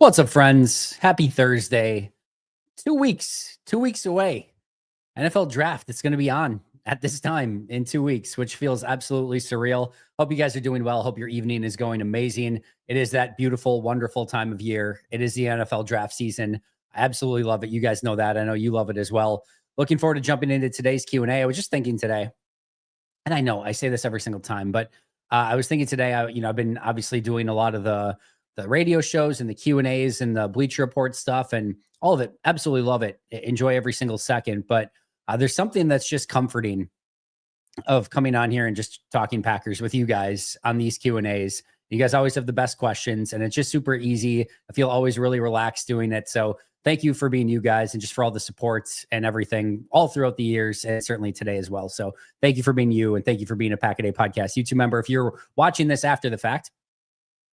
What's up, friends? Happy Thursday. 2 weeks away. NFL draft. It's going to be on at this time in 2 weeks, which feels absolutely surreal. Hope you guys are doing well. Hope your evening is going amazing. It is that beautiful, wonderful time of year. It is the NFL draft season. I absolutely love it. You guys know that. I know you love it as well. Looking forward to jumping into today's Q&A. I was just thinking today, and I know I say this every single time, but I was thinking today, I've been obviously doing a lot of the radio shows and the Q&As and the Bleacher Report stuff and all of it. Absolutely love it. Enjoy every single second. But there's something that's just comforting of coming on here and just talking Packers with you guys on these Q&As. You guys always have the best questions, and it's just super easy. I feel always really relaxed doing it. So thank you for being you guys and just for all the supports and everything all throughout the years, and certainly today as well. So thank you for being you, and thank you for being a Pack a Day Podcast YouTube member. If you're watching this after the fact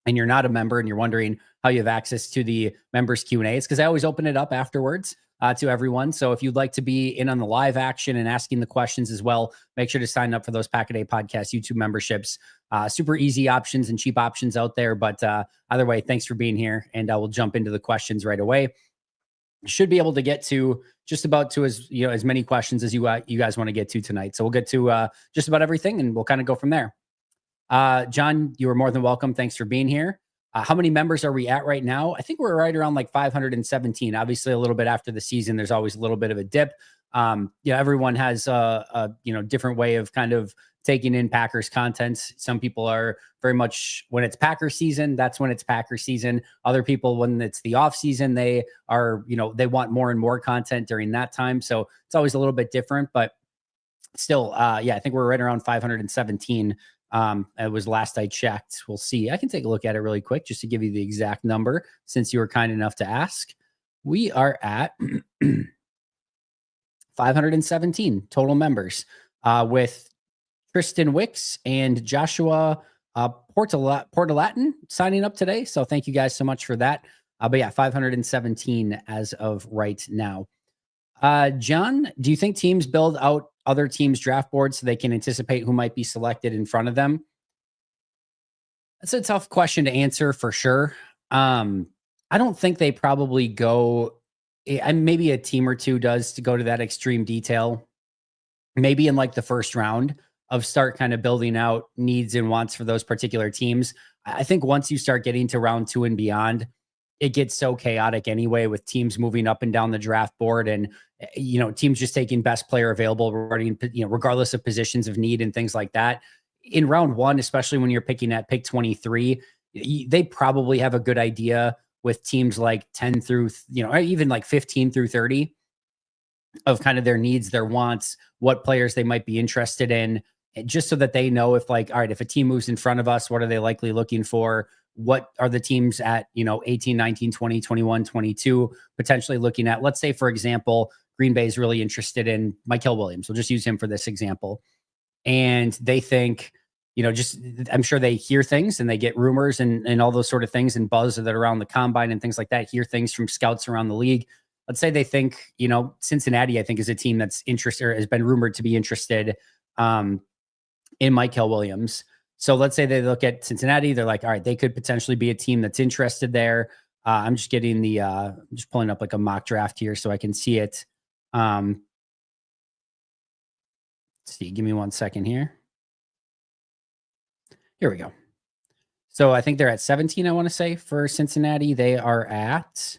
and you're not a member and you're wondering how you have access to the members Q&A, it's because I always open it up afterwards to everyone. So if you'd like to be in on the live action and asking the questions as well, make sure to sign up for those Pack a Day Podcast YouTube memberships. Super easy options and cheap options out there. But either way, thanks for being here, and I will jump into the questions right away. Should be able to get to just about to as many questions as you guys want to get to tonight. So we'll get to just about everything, and we'll kind of go from there. John, you are more than welcome. Thanks for being here. How many members are we at right now? I think we're right around like 517. Obviously, a little bit after the season, there's always a little bit of a dip. Everyone has a different way of kind of taking in Packers content. Some people are very much when it's Packer season, that's when it's Packer season. Other people, when it's the off season, they are, they want more and more content during that time. So it's always a little bit different, but still, I think we're right around 517. It was last I checked. We'll see. I can take a look at it really quick just to give you the exact number since you were kind enough to ask. We are at 517 total members with Tristan Wicks and Joshua Portalatin signing up today. So thank you guys so much for that. 517 as of right now. John, do you think teams build out other teams' draft boards so they can anticipate who might be selected in front of them? That's a tough question to answer for sure. I don't think they probably go, and maybe a team or two does to go to that extreme detail. Maybe in like the first round of start kind of building out needs and wants for those particular teams. I think once you start getting to round 2 and beyond, it gets so chaotic anyway with teams moving up and down the draft board and, teams just taking best player available regardless of positions of need and things like that. In round 1, especially when you're picking at pick 23, they probably have a good idea with teams like 10 through, or even like 15 through 30 of kind of their needs, their wants, what players they might be interested in, just so that they know if like, all right, if a team moves in front of us, what are they likely looking for? What are the teams at, 18, 19, 20, 21, 22 potentially looking at? Let's say, for example, Green Bay is really interested in Mykel Williams. We'll just use him for this example. And they think, I'm sure they hear things and they get rumors and all those sort of things and buzz that are around the combine and things like that, hear things from scouts around the league. Let's say they think, Cincinnati, I think, is a team that's interested or has been rumored to be interested in Mykel Williams. So let's say they look at Cincinnati. They're like, all right, they could potentially be a team that's interested there. I'm just getting I'm just pulling up like a mock draft here so I can see it. Let's see, give me 1 second here. Here we go. So I think they're at 17, I want to say, for Cincinnati. They are at,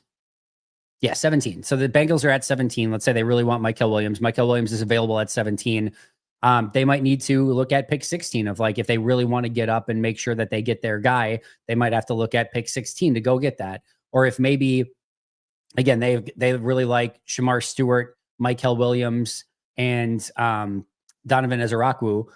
17. So the Bengals are at 17. Let's say they really want Mykel Williams. Mykel Williams is available at 17. They might need to look at pick 16 of like, if they really want to get up and make sure that they get their guy, they might have to look at pick 16 to go get that. Or if maybe, again, they really like Shamar Stewart, Mykel Williams, and Donovan Ezeiruaku.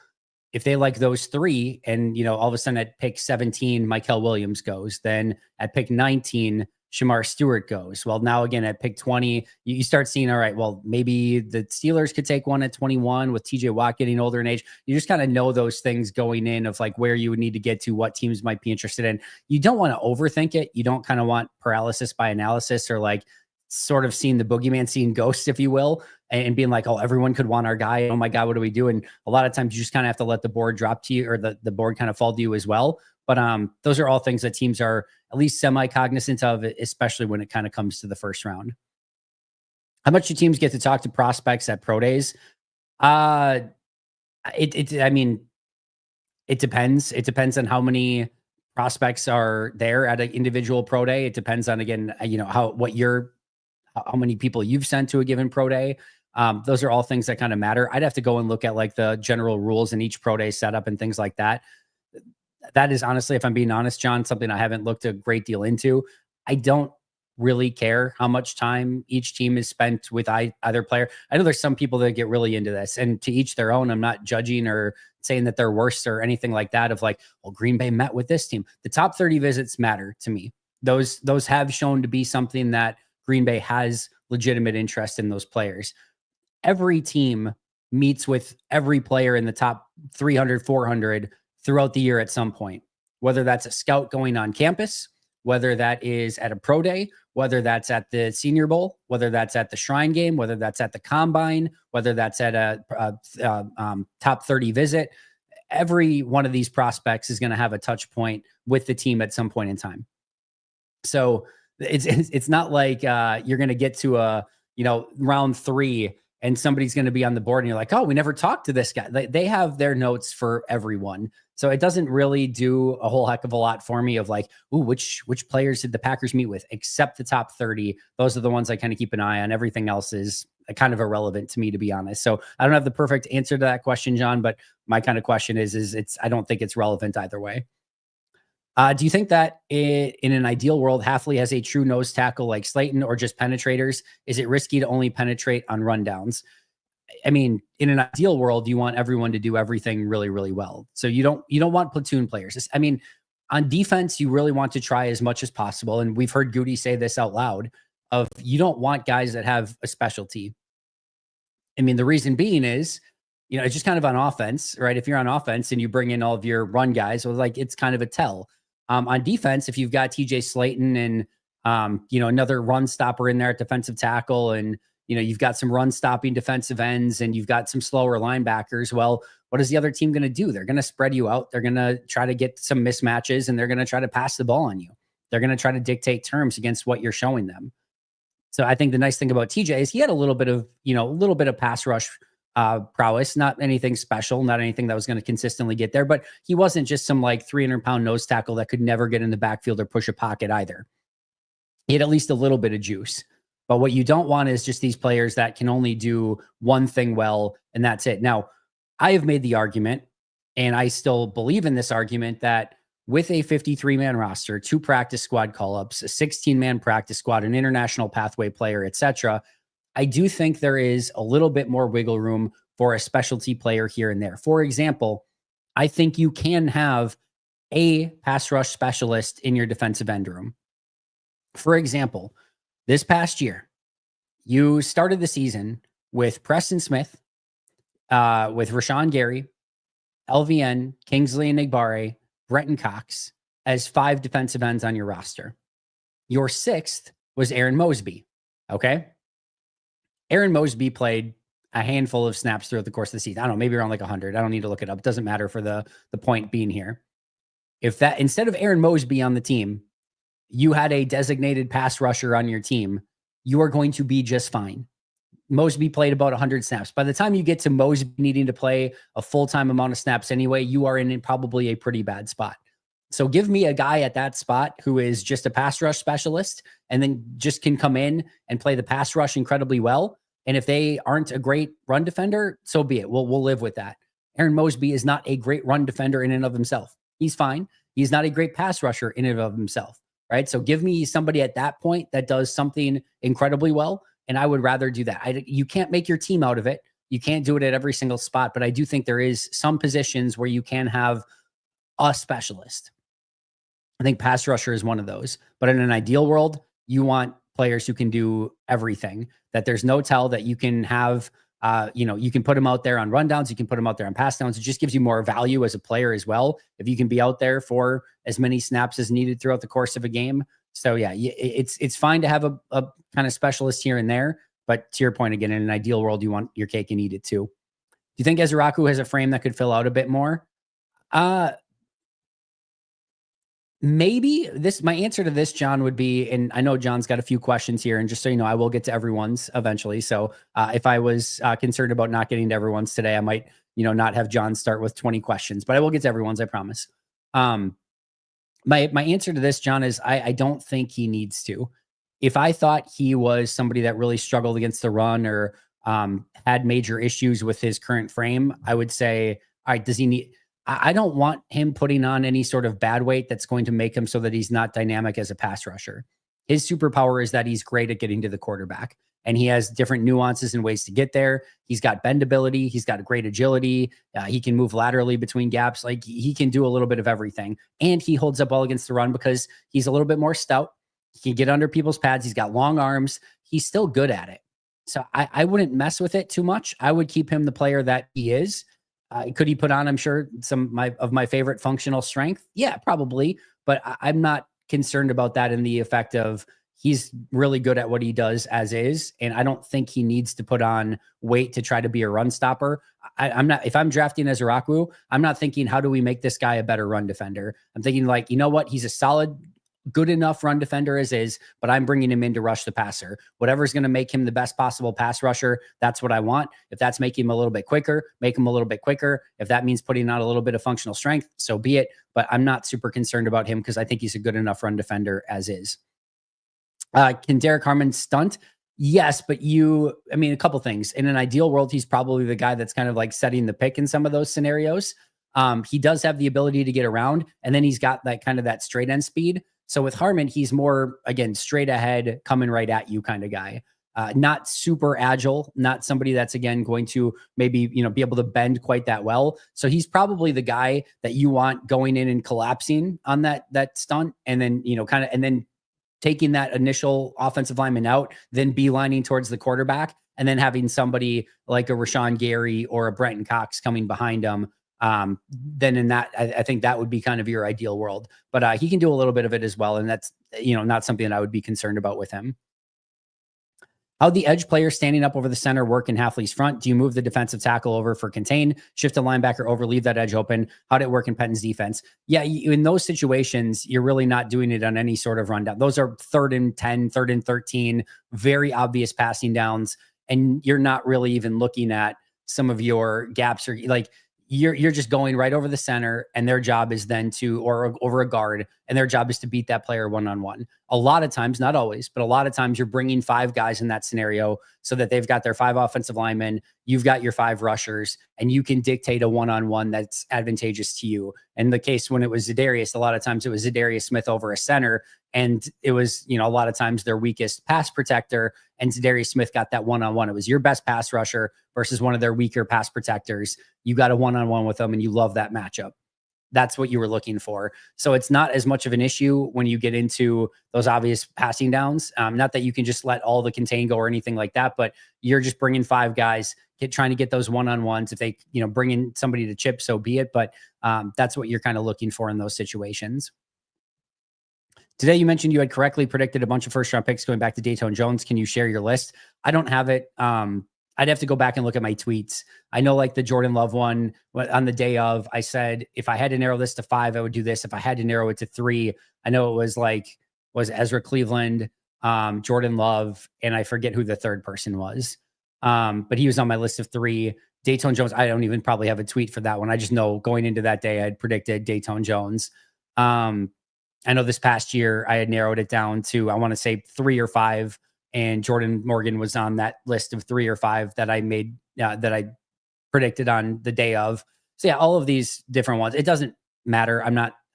If they like those three and, all of a sudden at pick 17, Mykel Williams goes, then at pick 19, Shamar Stewart goes. Well, now again, at pick 20, you start seeing, all right, well, maybe the Steelers could take one at 21 with TJ Watt getting older in age. You just kind of know those things going in of like where you would need to get to, what teams might be interested in. You don't want to overthink it. You don't kind of want paralysis by analysis or like sort of seeing the boogeyman, seeing ghosts, if you will, and being like, oh, everyone could want our guy. Oh my God, what do we do? And a lot of times you just kind of have to let the board drop to you, or the board kind of fall to you as well. But those are all things that teams are at least semi-cognizant of, especially when it kind of comes to the first round. How much do teams get to talk to prospects at pro days? I mean, it depends. It depends on how many prospects are there at an individual pro day. It depends on, again, how many people you've sent to a given pro day. Those are all things that kind of matter. I'd have to go and look at like the general rules in each pro day setup and things like that. That is honestly, if I'm being honest, John, something I haven't looked a great deal into. I don't really care how much time each team is spent with either player. I know there's some people that get really into this, and to each their own. I'm not judging or saying that they're worse or anything like that of like, well, Green Bay met with this team. The top 30 visits matter to me. Those have shown to be something that Green Bay has legitimate interest in those players. Every team meets with every player in the top 300, 400 throughout the year at some point, whether that's a scout going on campus, whether that is at a pro day, whether that's at the Senior Bowl, whether that's at the Shrine Game, whether that's at the Combine, whether that's at a top 30 visit. Every one of these prospects is going to have a touch point with the team at some point in time. So it's not like you're going to get to round 3 and somebody's going to be on the board and you're like, oh, we never talked to this guy. They have their notes for everyone. So it doesn't really do a whole heck of a lot for me of like, ooh, which players did the Packers meet with, except the top 30. Those are the ones I kind of keep an eye on. Everything else is kind of irrelevant to me, to be honest. So I don't have the perfect answer to that question, John, but my kind of question is I don't think it's relevant either way. Do you think that in an ideal world, Hafley has a true nose tackle like Slayton or just penetrators? Is it risky to only penetrate on rundowns? I mean, in an ideal world, you want everyone to do everything really, really well. So you don't want platoon players. I mean, on defense, you really want to try as much as possible. And we've heard Goody say this out loud of you don't want guys that have a specialty. I mean, the reason being is, it's just kind of on offense, right? If you're on offense and you bring in all of your run guys, well, like it's kind of a tell. On defense, if you've got TJ Slayton and, another run stopper in there at defensive tackle, and, you've got some run stopping defensive ends and you've got some slower linebackers. Well, what is the other team going to do? They're going to spread you out. They're going to try to get some mismatches and they're going to try to pass the ball on you. They're going to try to dictate terms against what you're showing them. So I think the nice thing about TJ is he had a little bit of pass rush prowess, not anything special, not anything that was going to consistently get there, but he wasn't just some like 300-pound nose tackle that could never get in the backfield or push a pocket either. He had at least a little bit of juice. But what you don't want is just these players that can only do one thing well, and that's it. Now, I have made the argument, and I still believe in this argument, that with a 53-man roster, 2 practice squad call-ups, a 16-man practice squad, an international pathway player, etc., I do think there is a little bit more wiggle room for a specialty player here and there. For example, I think you can have a pass rush specialist in your defensive end room. For example, this past year, you started the season with Preston Smith, with Rashawn Gary, LVN, Kingsley Enagbare, Brenton Cox as 5 defensive ends on your roster. Your 6th was Aaron Mosby. Okay. Aaron Mosby played a handful of snaps throughout the course of the season. I don't know, maybe around like 100. I don't need to look it up. It doesn't matter for the point being here. If that, instead of Aaron Mosby on the team, you had a designated pass rusher on your team, you are going to be just fine. Mosby played about 100 snaps. By the time you get to Mosby needing to play a full-time amount of snaps anyway, you are in probably a pretty bad spot. So give me a guy at that spot who is just a pass rush specialist and then just can come in and play the pass rush incredibly well. And if they aren't a great run defender, so be it. We'll live with that. Aaron Mosby is not a great run defender in and of himself. He's fine. He's not a great pass rusher in and of himself, right? So give me somebody at that point that does something incredibly well, and I would rather do that. You can't make your team out of it. You can't do it at every single spot, but I do think there is some positions where you can have a specialist. I think pass rusher is one of those. But in an ideal world, you want players who can do everything, that there's no tell, that you can have, you can put them out there on rundowns, you can put them out there on pass downs. It just gives you more value as a player as well, if you can be out there for as many snaps as needed throughout the course of a game. So yeah, it's fine to have a kind of specialist here and there, but to your point, again, in an ideal world, you want your cake and eat it too. Do you think Ezeiruaku has a frame that could fill out a bit more? Maybe my answer to this, John, would be, and I know John's got a few questions here, and just so you know, I will get to everyone's eventually. So if I was concerned about not getting to everyone's today, I might, not have John start with 20 questions, but I will get to everyone's, I promise. My answer to this, John, is I don't think he needs to. If I thought he was somebody that really struggled against the run or had major issues with his current frame, I would say, all right, does he need? I don't want him putting on any sort of bad weight that's going to make him so that he's not dynamic as a pass rusher. His superpower is that he's great at getting to the quarterback, and he has different nuances and ways to get there. He's got bendability. He's got great agility. He can move laterally between gaps. Like, he can do a little bit of everything, and he holds up well against the run because he's a little bit more stout. He can get under people's pads. He's got long arms. He's still good at it. So I wouldn't mess with it too much. I would keep him the player that he is. Could he put on, I'm sure, some of my favorite functional strength? Yeah, probably. But I'm not concerned about that in the effect of he's really good at what he does as is. And I don't think he needs to put on weight to try to be a run stopper. I'm not, if I'm drafting Ezeiruaku, I'm not thinking, how do we make this guy a better run defender? I'm thinking, like, you know what? He's a solid, good enough run defender as is, but I'm bringing him in to rush the passer. Whatever's going to make him the best possible pass rusher, that's what I want. If that's making him a little bit quicker, make him a little bit quicker. If that means putting on a little bit of functional strength, so be it. But I'm not super concerned about him because I think he's a good enough run defender as is. Can Derrick Harmon stunt? Yes, but a couple things. In an ideal world, he's probably the guy that's kind of like setting the pick in some of those scenarios. He does have the ability to get around, and then he's got that kind of that straight end speed. So with Harmon, he's more, again, straight ahead, coming right at you kind of guy. Not super agile, not somebody that's, again, going to maybe, be able to bend quite that well. So he's probably the guy that you want going in and collapsing on that stunt, and then, and then taking that initial offensive lineman out, then beelining towards the quarterback, and then having somebody like a Rashawn Gary or a Brenton Cox coming behind him. Then in that, I think that would be kind of your ideal world, but he can do a little bit of it as well. And that's, not something that I would be concerned about with him. How'd the edge player standing up over the center work in Hafley's front? Do you move the defensive tackle over for contain, shift the linebacker over, leave that edge open? How'd it work in Pettine's defense? Yeah, in those situations, you're really not doing it on any sort of rundown. Those are 3rd and 10, 3rd and 13, very obvious passing downs. And you're not really even looking at some of your gaps, or like, you're just going right over the center, and their job is then or over a guard, and their job is to beat that player one-on-one. A lot of times, not always, but a lot of times you're bringing 5 guys in that scenario so that they've got their 5 offensive linemen, you've got your 5 rushers, and you can dictate a one-on-one that's advantageous to you. In the case when it was Za'Darius, a lot of times it was Za'Darius Smith over a center, and it was, a lot of times their weakest pass protector, and Za'Darius Smith got that one-on-one. It was your best pass rusher versus one of their weaker pass protectors. You got a one-on-one with them, and you love that matchup. That's what you were looking for. So it's not as much of an issue when you get into those obvious passing downs. Not that you can just let all the contain go or anything like that, but you're just bringing 5 guys, trying to get those one-on-ones. If they, bring in somebody to chip, so be it. But that's what you're kind of looking for in those situations. Today, you mentioned you had correctly predicted a bunch of first-round picks going back to Datone Jones. Can you share your list? I don't have it. I'd have to go back and look at my tweets. I know, like the Jordan Love one, on the day of, I said, if I had to narrow this to 5, I would do this. If I had to narrow it to 3, I know it was Ezra Cleveland, Jordan Love, and I forget who the third person was. But he was on my list of 3. Datone Jones, I don't even probably have a tweet for that one. I just know going into that day, I had predicted Datone Jones. I know this past year I had narrowed it down to, I want to say 3 or 5. And Jordan Morgan was on that list of 3 or 5 that I made, that I predicted on the day of. So yeah, all of these different ones. It doesn't matter.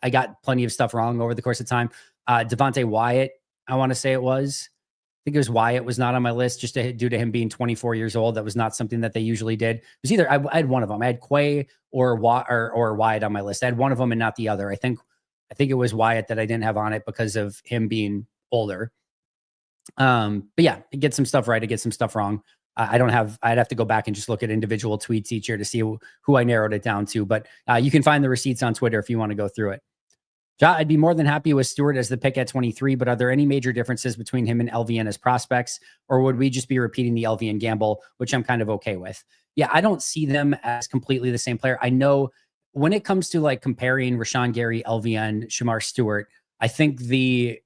I got plenty of stuff wrong over the course of time. Devontae Wyatt, I want to say it was. I think it was Wyatt was not on my list just due to him being 24 years old. That was not something that they usually did. It was either, I had one of them. I had Quay or Wyatt on my list. I had one of them and not the other. I think it was Wyatt that I didn't have on it because of him being older. But yeah, I get some stuff right. I get some stuff wrong. I'd have to go back and just look at individual tweets each year to see who I narrowed it down to. But you can find the receipts on Twitter if you want to go through it. Ja, I'd be more than happy with Stewart as the pick at 23, but are there any major differences between him and LVN as prospects, or would we just be repeating the LVN gamble, which I'm kind of okay with? Yeah, I don't see them as completely the same player. I know when it comes to like comparing Rashawn Gary, LVN, Shamar Stewart, I think the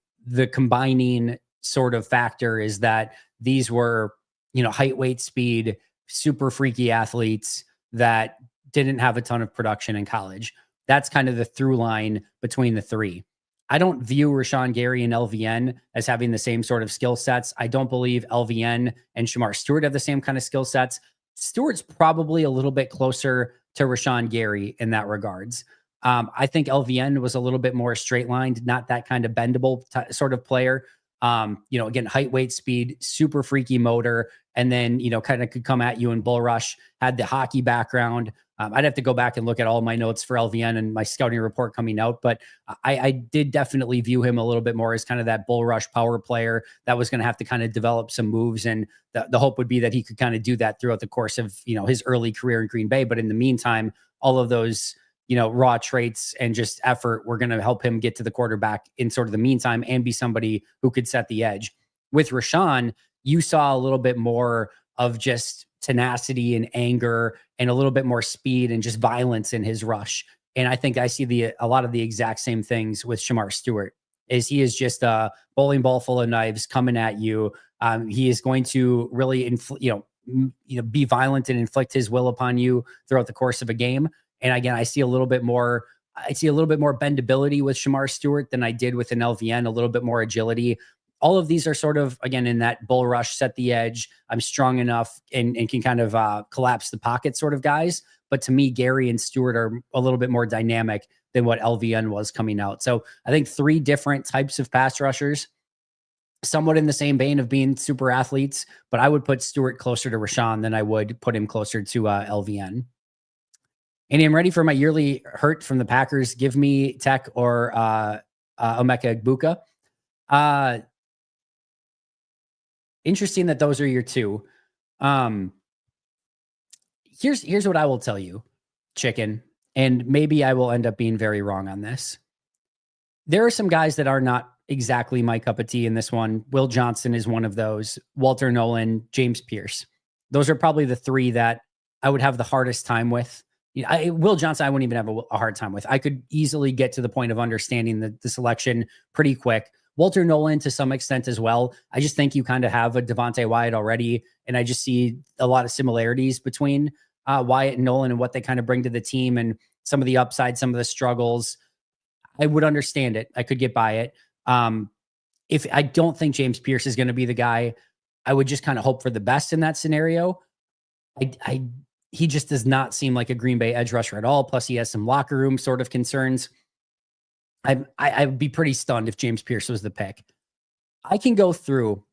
combining sort of factor is that these were, height, weight, speed, super freaky athletes that didn't have a ton of production in college. That's kind of the through line between the three. I don't view Rashawn Gary and LVN as having the same sort of skill sets. I don't believe LVN and Shamar Stewart have the same kind of skill sets. Stewart's probably a little bit closer to Rashawn Gary in that regards. I think LVN was a little bit more straight lined, not that kind of bendable sort of player. Again, height, weight, speed, super freaky motor, and then, kind of could come at you in bull rush, had the hockey background. I'd have to go back and look at all my notes for LVN and my scouting report coming out, but I did definitely view him a little bit more as kind of that bull rush power player that was going to have to kind of develop some moves. And the hope would be that he could kind of do that throughout the course of, his early career in Green Bay. But in the meantime, all of those, raw traits and just effort were going to help him get to the quarterback in sort of the meantime and be somebody who could set the edge. With Rashawn, you saw a little bit more of just tenacity and anger and a little bit more speed and just violence in his rush. And I think I see a lot of the exact same things with Shamar Stewart. Is he is just a bowling ball full of knives coming at you. He is going to really, be violent and inflict his will upon you throughout the course of a game. And again, I see a little bit more bendability with Shamar Stewart than I did with an LVN, a little bit more agility. All of these are sort of, again, in that bull rush, set the edge. I'm strong enough and can kind of collapse the pocket sort of guys. But to me, Gary and Stewart are a little bit more dynamic than what LVN was coming out. So I think three different types of pass rushers, somewhat in the same vein of being super athletes, but I would put Stewart closer to Rashawn than I would put him closer to LVN. And I'm ready for my yearly hurt from the Packers. Give me Tech or Emeka Egbuka. Interesting that those are your two. Here's what I will tell you, Chicken, and maybe I will end up being very wrong on this. There are some guys that are not exactly my cup of tea in this one. Will Johnson is one of those. Walter Nolan, James Pierce. Those are probably the three that I would have the hardest time with. Will Johnson, I wouldn't even have a hard time with. I could easily get to the point of understanding the selection pretty quick. Walter Nolan to some extent as well. I just think you kind of have a Devontae Wyatt already, and I just see a lot of similarities between Wyatt and Nolan and what they kind of bring to the team and some of the upside, some of the struggles. I would understand it. I could get by it. If I don't think James Pierce is going to be the guy, I would just kind of hope for the best in that scenario. He just does not seem like a Green Bay edge rusher at all. Plus, he has some locker room sort of concerns. I would be pretty stunned if James Pierce was the pick. I can go through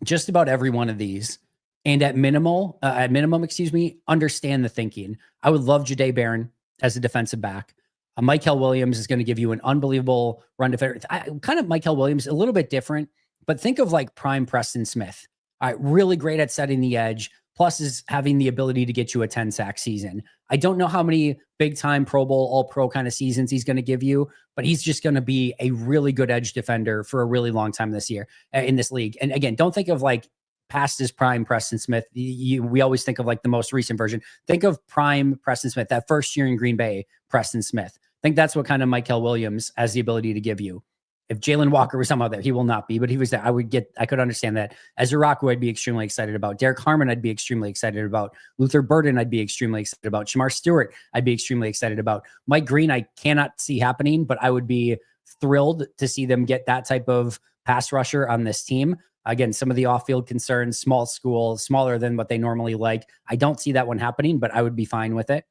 just about every one of these, and at minimum, understand the thinking. I would love Jahdae Barron as a defensive back. Mykel Williams is going to give you an unbelievable run defender. Kind of Mykel Williams, a little bit different, but think of like prime Preston Smith. All right, really great at setting the edge. Plus is having the ability to get you a 10-sack season. I don't know how many big-time Pro Bowl, all-pro kind of seasons he's going to give you, but he's just going to be a really good edge defender for a really long time this year in this league. And again, don't think of like past his prime Preston Smith. We always think of like the most recent version. Think of prime Preston Smith, that first year in Green Bay, Preston Smith. I think that's what kind of Mykel Williams has the ability to give you. If Jalen Walker was somehow there, he will not be, but he was there. I could understand that. Ezeiruaku, I'd be extremely excited about. Derrick Harmon, I'd be extremely excited about. Luther Burden, I'd be extremely excited about. Shamar Stewart, I'd be extremely excited about. Mike Green, I cannot see happening, but I would be thrilled to see them get that type of pass rusher on this team. Again, some of the off-field concerns, small school, smaller than what they normally like. I don't see that one happening, but I would be fine with it.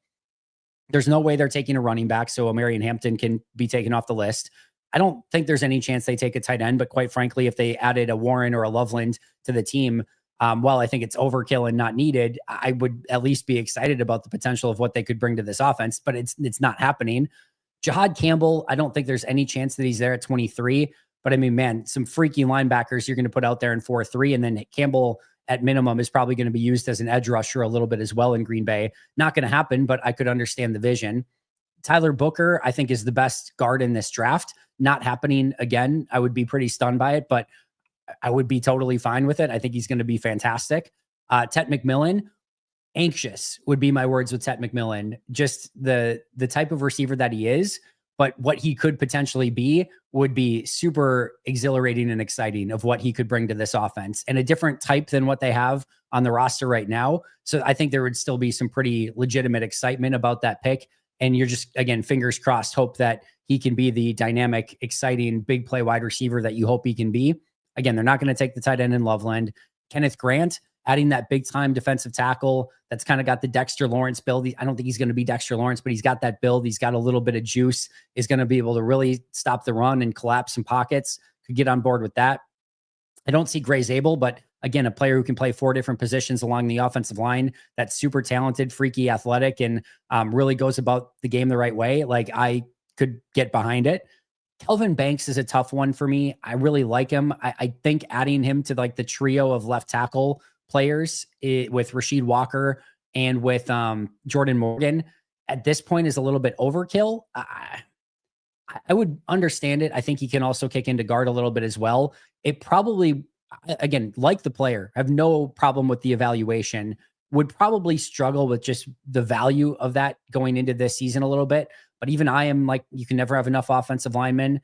There's no way they're taking a running back, so Amari and Hampton can be taken off the list. I don't think there's any chance they take a tight end, but quite frankly, if they added a Warren or a Loveland to the team, while I think it's overkill and not needed, I would at least be excited about the potential of what they could bring to this offense, but it's not happening. Jahad Campbell, I don't think there's any chance that he's there at 23, but I mean, man, some freaky linebackers you're going to put out there in 4-3, and then Campbell at minimum is probably going to be used as an edge rusher a little bit as well in Green Bay. Not going to happen, but I could understand the vision. Tyler Booker, I think, is the best guard in this draft. Not happening again. I would be pretty stunned by it, but I would be totally fine with it. I think he's going to be fantastic. Tet McMillan, anxious would be my words with Tet McMillan. Just the type of receiver that he is, but what he could potentially be would be super exhilarating and exciting of what he could bring to this offense, and a different type than what they have on the roster right now. So I think there would still be some pretty legitimate excitement about that pick. And you're just, again, fingers crossed, hope that he can be the dynamic, exciting, big play wide receiver that you hope he can be. Again, they're not going to take the tight end in Loveland. Kenneth Grant, adding that big time defensive tackle that's kind of got the Dexter Lawrence build. I don't think he's going to be Dexter Lawrence, but he's got that build. He's got a little bit of juice, is going to be able to really stop the run and collapse some pockets. Could get on board with that. I don't see Gray Zabel, but again, a player who can play 4 different positions along the offensive line, that's super talented, freaky, athletic, and really goes about the game the right way. Like, I could get behind it. Kelvin Banks is a tough one for me. I really like him. I think adding him to like the trio of left tackle players with Rasheed Walker and with Jordan Morgan at this point is a little bit overkill. I would understand it. I think he can also kick into guard a little bit as well. It probably, again, like the player, have no problem with the evaluation, would probably struggle with just the value of that going into this season a little bit. But even I am like, you can never have enough offensive linemen.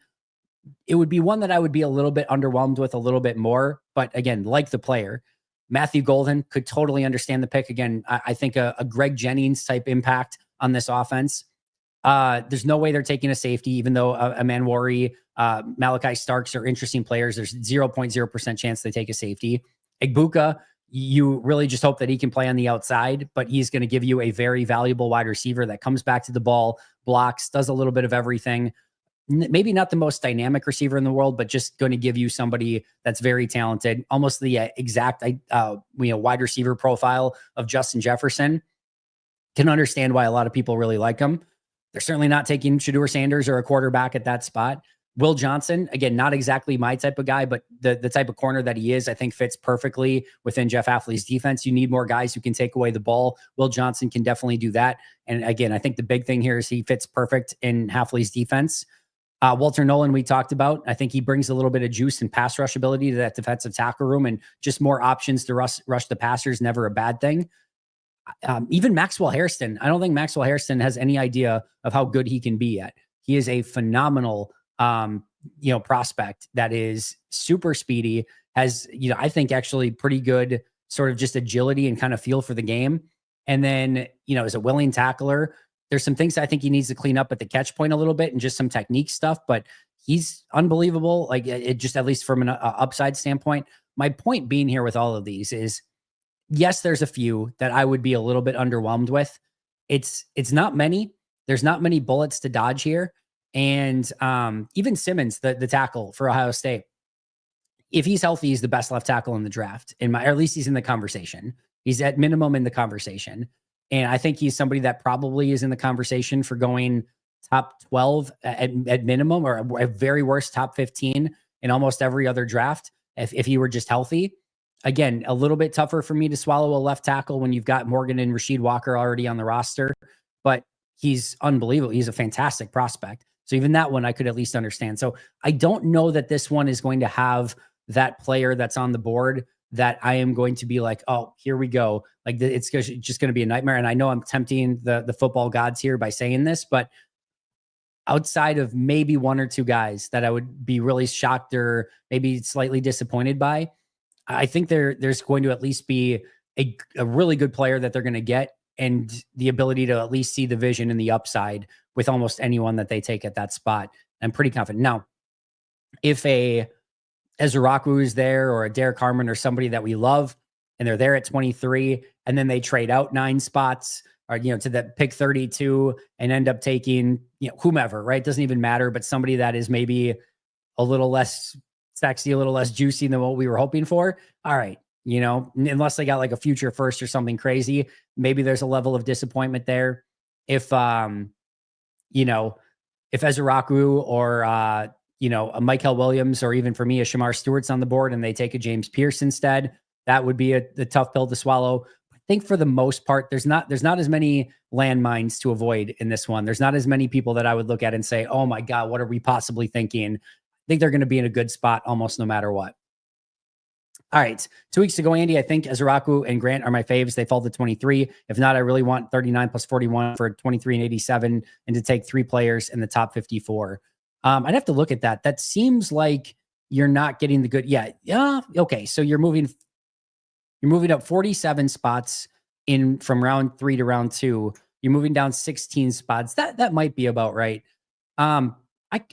It would be one that I would be a little bit underwhelmed with a little bit more. But again, like the player, Matthew Golden, could totally understand the pick. Again, I think a Greg Jennings type impact on this offense. There's no way they're taking a safety, even though Amanwari, Malachi Starks are interesting players. There's 0.0% chance they take a safety. Egbuka, you really just hope that he can play on the outside, but he's going to give you a very valuable wide receiver that comes back to the ball, blocks, does a little bit of everything. Maybe not the most dynamic receiver in the world, but just going to give you somebody that's very talented, almost the exact wide receiver profile of Justin Jefferson. Can understand why a lot of people really like him. They're certainly not taking Shedeur Sanders or a quarterback at that spot. Will Johnson, again, not exactly my type of guy, but the type of corner that he is, I think fits perfectly within Jeff Hafley's defense. You need more guys who can take away the ball. Will Johnson can definitely do that. And again, I think the big thing here is he fits perfect in Hafley's defense. Walter Nolan, we talked about. I think he brings a little bit of juice and pass rush ability to that defensive tackle room, and just more options to rush the passers, never a bad thing. Even Maxwell Hairston. I don't think Maxwell Hairston has any idea of how good he can be yet. He is a phenomenal prospect that is super speedy, has, I think actually pretty good sort of just agility and kind of feel for the game. And then, is a willing tackler. There's some things I think he needs to clean up at the catch point a little bit and just some technique stuff, but he's unbelievable. Like, it just, at least from an upside standpoint. My point being here with all of these is, yes, there's a few that I would be a little bit underwhelmed with. It's not many. There's not many bullets to dodge here. And even Simmons, the tackle for Ohio State, if he's healthy, he's the best left tackle in the draft, or at least he's in the conversation. He's at minimum in the conversation. And I think he's somebody that probably is in the conversation for going top 12 at minimum, or at very worst top 15 in almost every other draft if he were just healthy. Again, a little bit tougher for me to swallow a left tackle when you've got Morgan and Rasheed Walker already on the roster, but he's unbelievable. He's a fantastic prospect. So even that one I could at least understand. So I don't know that this one is going to have that player that's on the board that I am going to be like, oh, here we go. Like, it's just going to be a nightmare. And I know I'm tempting the football gods here by saying this, but outside of maybe one or two guys that I would be really shocked or maybe slightly disappointed by, I think there's going to at least be a really good player that they're going to get, and the ability to at least see the vision and the upside with almost anyone that they take at that spot. I'm pretty confident. Now, if a Ezeiruaku is there, or a Derrick Harmon, or somebody that we love, and they're there at 23, and then they trade out 9 spots, or, to that pick 32 and end up taking, whomever, right? Doesn't even matter, but somebody that is maybe a little less sexy, a little less juicy than what we were hoping for. All right. Unless they got like a future first or something crazy, maybe there's a level of disappointment there. If Ezeiruaku or, a Mykel Williams, or even for me, a Shamar Stewart's on the board and they take a James Pierce instead, that would be the tough pill to swallow. I think for the most part, there's not as many landmines to avoid in this one. There's not as many people that I would look at and say, oh my God, what are we possibly thinking? I think they're going to be in a good spot almost no matter what. All right. 2 weeks ago, Andy, I think Ezeiruaku and Grant are my faves. They fall to 23. If not, I really want 39 plus 41 for 23 and 87 and to take 3 players in the top 54. I'd have to look at that. That seems like you're not getting the good. Yeah. Okay. So you're moving up 47 spots in from round 3 to round 2. You're moving down 16 spots. That might be about right. I'd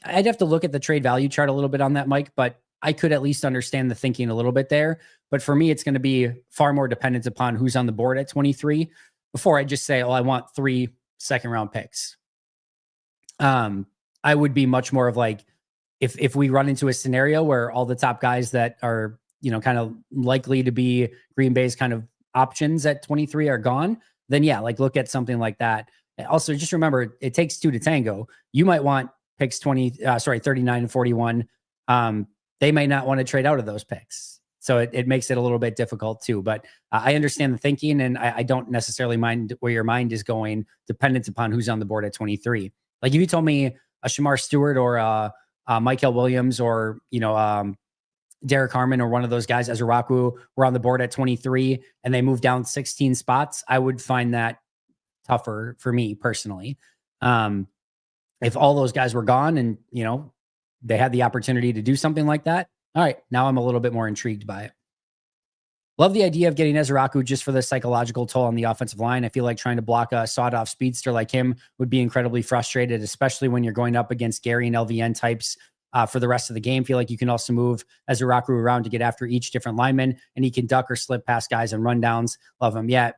have to look at the trade value chart a little bit on that, Mike, but I could at least understand the thinking a little bit there. But for me, it's going to be far more dependent upon who's on the board at 23 before I just say, oh, I want 3 second-round picks. I would be much more of like, if we run into a scenario where all the top guys that are, kind of likely to be Green Bay's kind of options at 23 are gone, then yeah, like look at something like that. Also, just remember, it takes 2 to tango. You might want picks 39 and 41. They may not want to trade out of those picks. So it makes it a little bit difficult too. But I understand the thinking, and I don't necessarily mind where your mind is going, dependent upon who's on the board at 23. Like if you told me a Shamar Stewart or Mykel Williams or, Derrick Harmon or one of those guys, Ezeiruaku, were on the board at 23 and they moved down 16 spots, I would find that tougher for me personally. If all those guys were gone and, they had the opportunity to do something like that, all right, now I'm a little bit more intrigued by it. Love the idea of getting Ezeiruaku just for the psychological toll on the offensive line. I feel like trying to block a sawed-off speedster like him would be incredibly frustrated, especially when you're going up against Gary and LVN types for the rest of the game. Feel like you can also move Ezeiruaku around to get after each different lineman, and he can duck or slip past guys and rundowns. Love him. Yeah.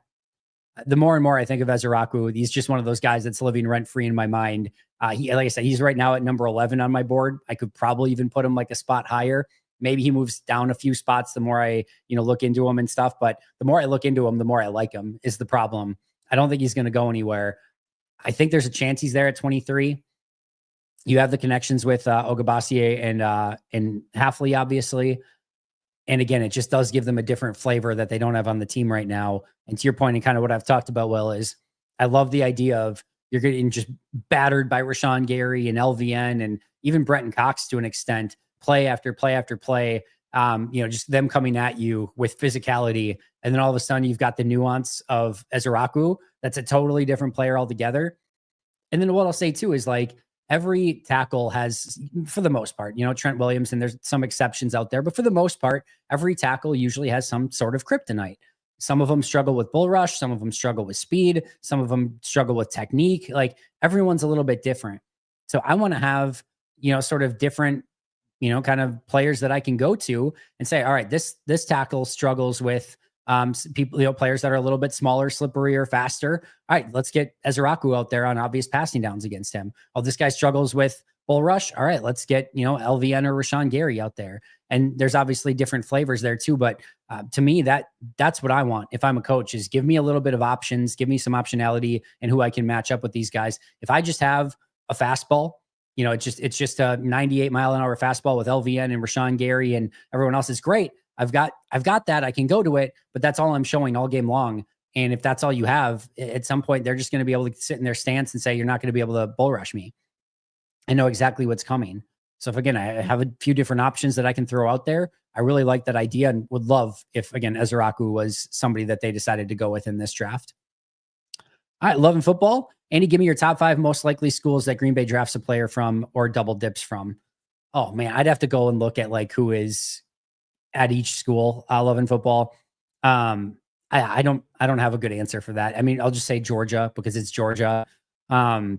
The more and more I think of Ezeiruaku, he's just one of those guys that's living rent-free in my mind. Like I said, he's right now at number 11 on my board. I could probably even put him like a spot higher. Maybe he moves down a few spots the more I, look into him and stuff. But the more I look into him, the more I like him is the problem. I don't think he's going to go anywhere. I think there's a chance he's there at 23. You have the connections with Ogabasier and Halfley, obviously. And again, it just does give them a different flavor that they don't have on the team right now. And to your point, and kind of what I've talked about, Will, is I love the idea of you're getting just battered by Rashawn Gary and LVN and even Brenton Cox to an extent, play after play after play. Just them coming at you with physicality. And then all of a sudden you've got the nuance of Ezeiruaku. That's a totally different player altogether. And then what I'll say too is like, every tackle has, for the most part, Trent Williams, and there's some exceptions out there, but for the most part, every tackle usually has some sort of kryptonite. Some of them struggle with bull rush. Some of them struggle with speed. Some of them struggle with technique. Like everyone's a little bit different. So I want to have, sort of different, kind of players that I can go to and say, all right, this tackle struggles with people, players that are a little bit smaller, slippery, or faster. All right, let's get Ezeiruaku out there on obvious passing downs against him. Oh, this guy struggles with bull rush. All right, let's get, LVN or Rashawn Gary out there. And there's obviously different flavors there too. But to me, that's what I want. If I'm a coach, is give me a little bit of options, give me some optionality and who I can match up with these guys. If I just have a fastball, it's just a 98-mile-an-hour fastball with LVN and Rashawn Gary and everyone else is great. I've got that. I can go to it, but that's all I'm showing all game long. And if that's all you have, at some point, they're just going to be able to sit in their stance and say, you're not going to be able to bull rush me. I know exactly what's coming. So if, again, I have a few different options that I can throw out there, I really like that idea and would love if, again, Ezeiruaku was somebody that they decided to go with in this draft. All right, Love and Football. Andy, give me your top 5 most likely schools that Green Bay drafts a player from or double dips from. Oh, man, I'd have to go and look at like who is at each school. Love and Football. I don't have a good answer for that. I mean, I'll just say Georgia because it's Georgia. There's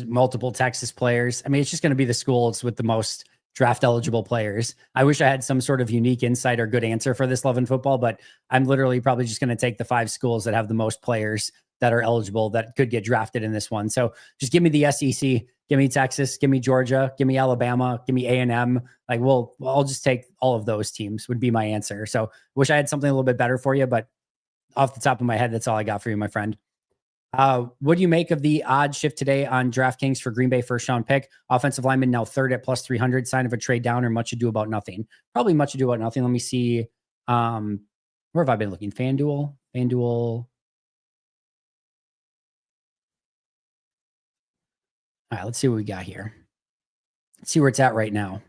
multiple Texas players. It's just going to be the schools with the most draft eligible players. I wish I had some sort of unique insight or good answer for this Love and Football, but I'm literally probably just going to take the 5 schools that have the most players that are eligible that could get drafted in this one. So just give me the SEC, give me Texas, give me Georgia, give me Alabama, give me A&M. Like, I'll just take all of those teams would be my answer. So wish I had something a little bit better for you, but off the top of my head, that's all I got for you, my friend. What do you make of the odd shift today on DraftKings for Green Bay first round pick? Offensive lineman now 3rd at plus 300. Sign of a trade down or much ado about nothing? Probably much ado about nothing. Let me see. Where have I been looking? FanDuel. All right, let's see what we got here. Let's see where it's at right now.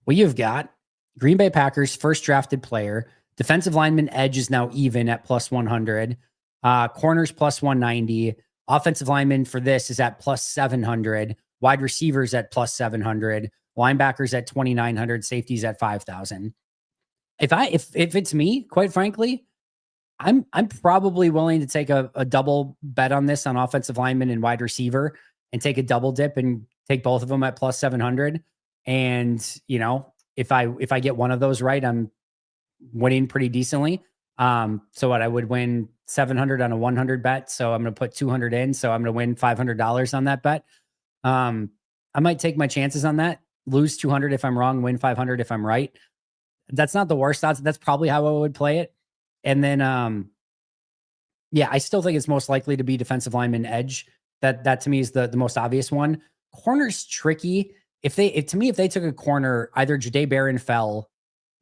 Well, you've got Green Bay Packers first drafted player. Defensive lineman edge is now even at plus 100. Corners plus 190. Offensive lineman for this is at plus 700. Wide receivers at plus 700. Linebackers at 2,900. Safeties at 5,000. If it's me, quite frankly, I'm probably willing to take a double bet on this on offensive lineman and wide receiver and take a double dip and take both of them at plus 700. And, you know, if I get one of those right, I'm winning pretty decently. So what I would win 700 on a 100 bet. So I'm going to put 200 in. So I'm going to win $500 on that bet. I might take my chances on that, lose 200 if I'm wrong, win 500 if I'm right. That's not the worst odds. That's probably how I would play it. And then, yeah, I still think it's most likely to be defensive lineman edge. That to me is the most obvious one. Corner's tricky. If they took a corner, either Jahdae Barron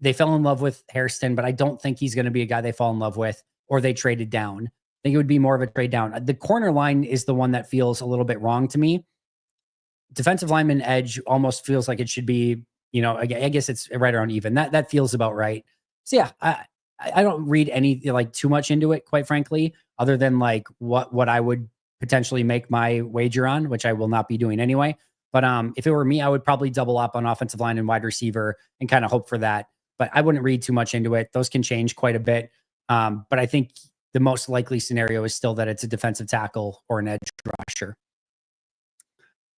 they fell in love with Hairston, but I don't think he's going to be a guy they fall in love with, or they traded down. I think it would be more of a trade down. The corner line is the one that feels a little bit wrong to me. Defensive lineman edge almost feels like it should be, you know, I guess it's right around even. That feels about right. So yeah, I don't read any like too much into it, quite frankly, other than like what I would potentially make my wager on, which I will not be doing anyway. But if it were me, I would probably double up on offensive line and wide receiver and kind of hope for that. But I wouldn't read too much into it. Those can change quite a bit. But I think the most likely scenario is still that it's a defensive tackle or an edge rusher.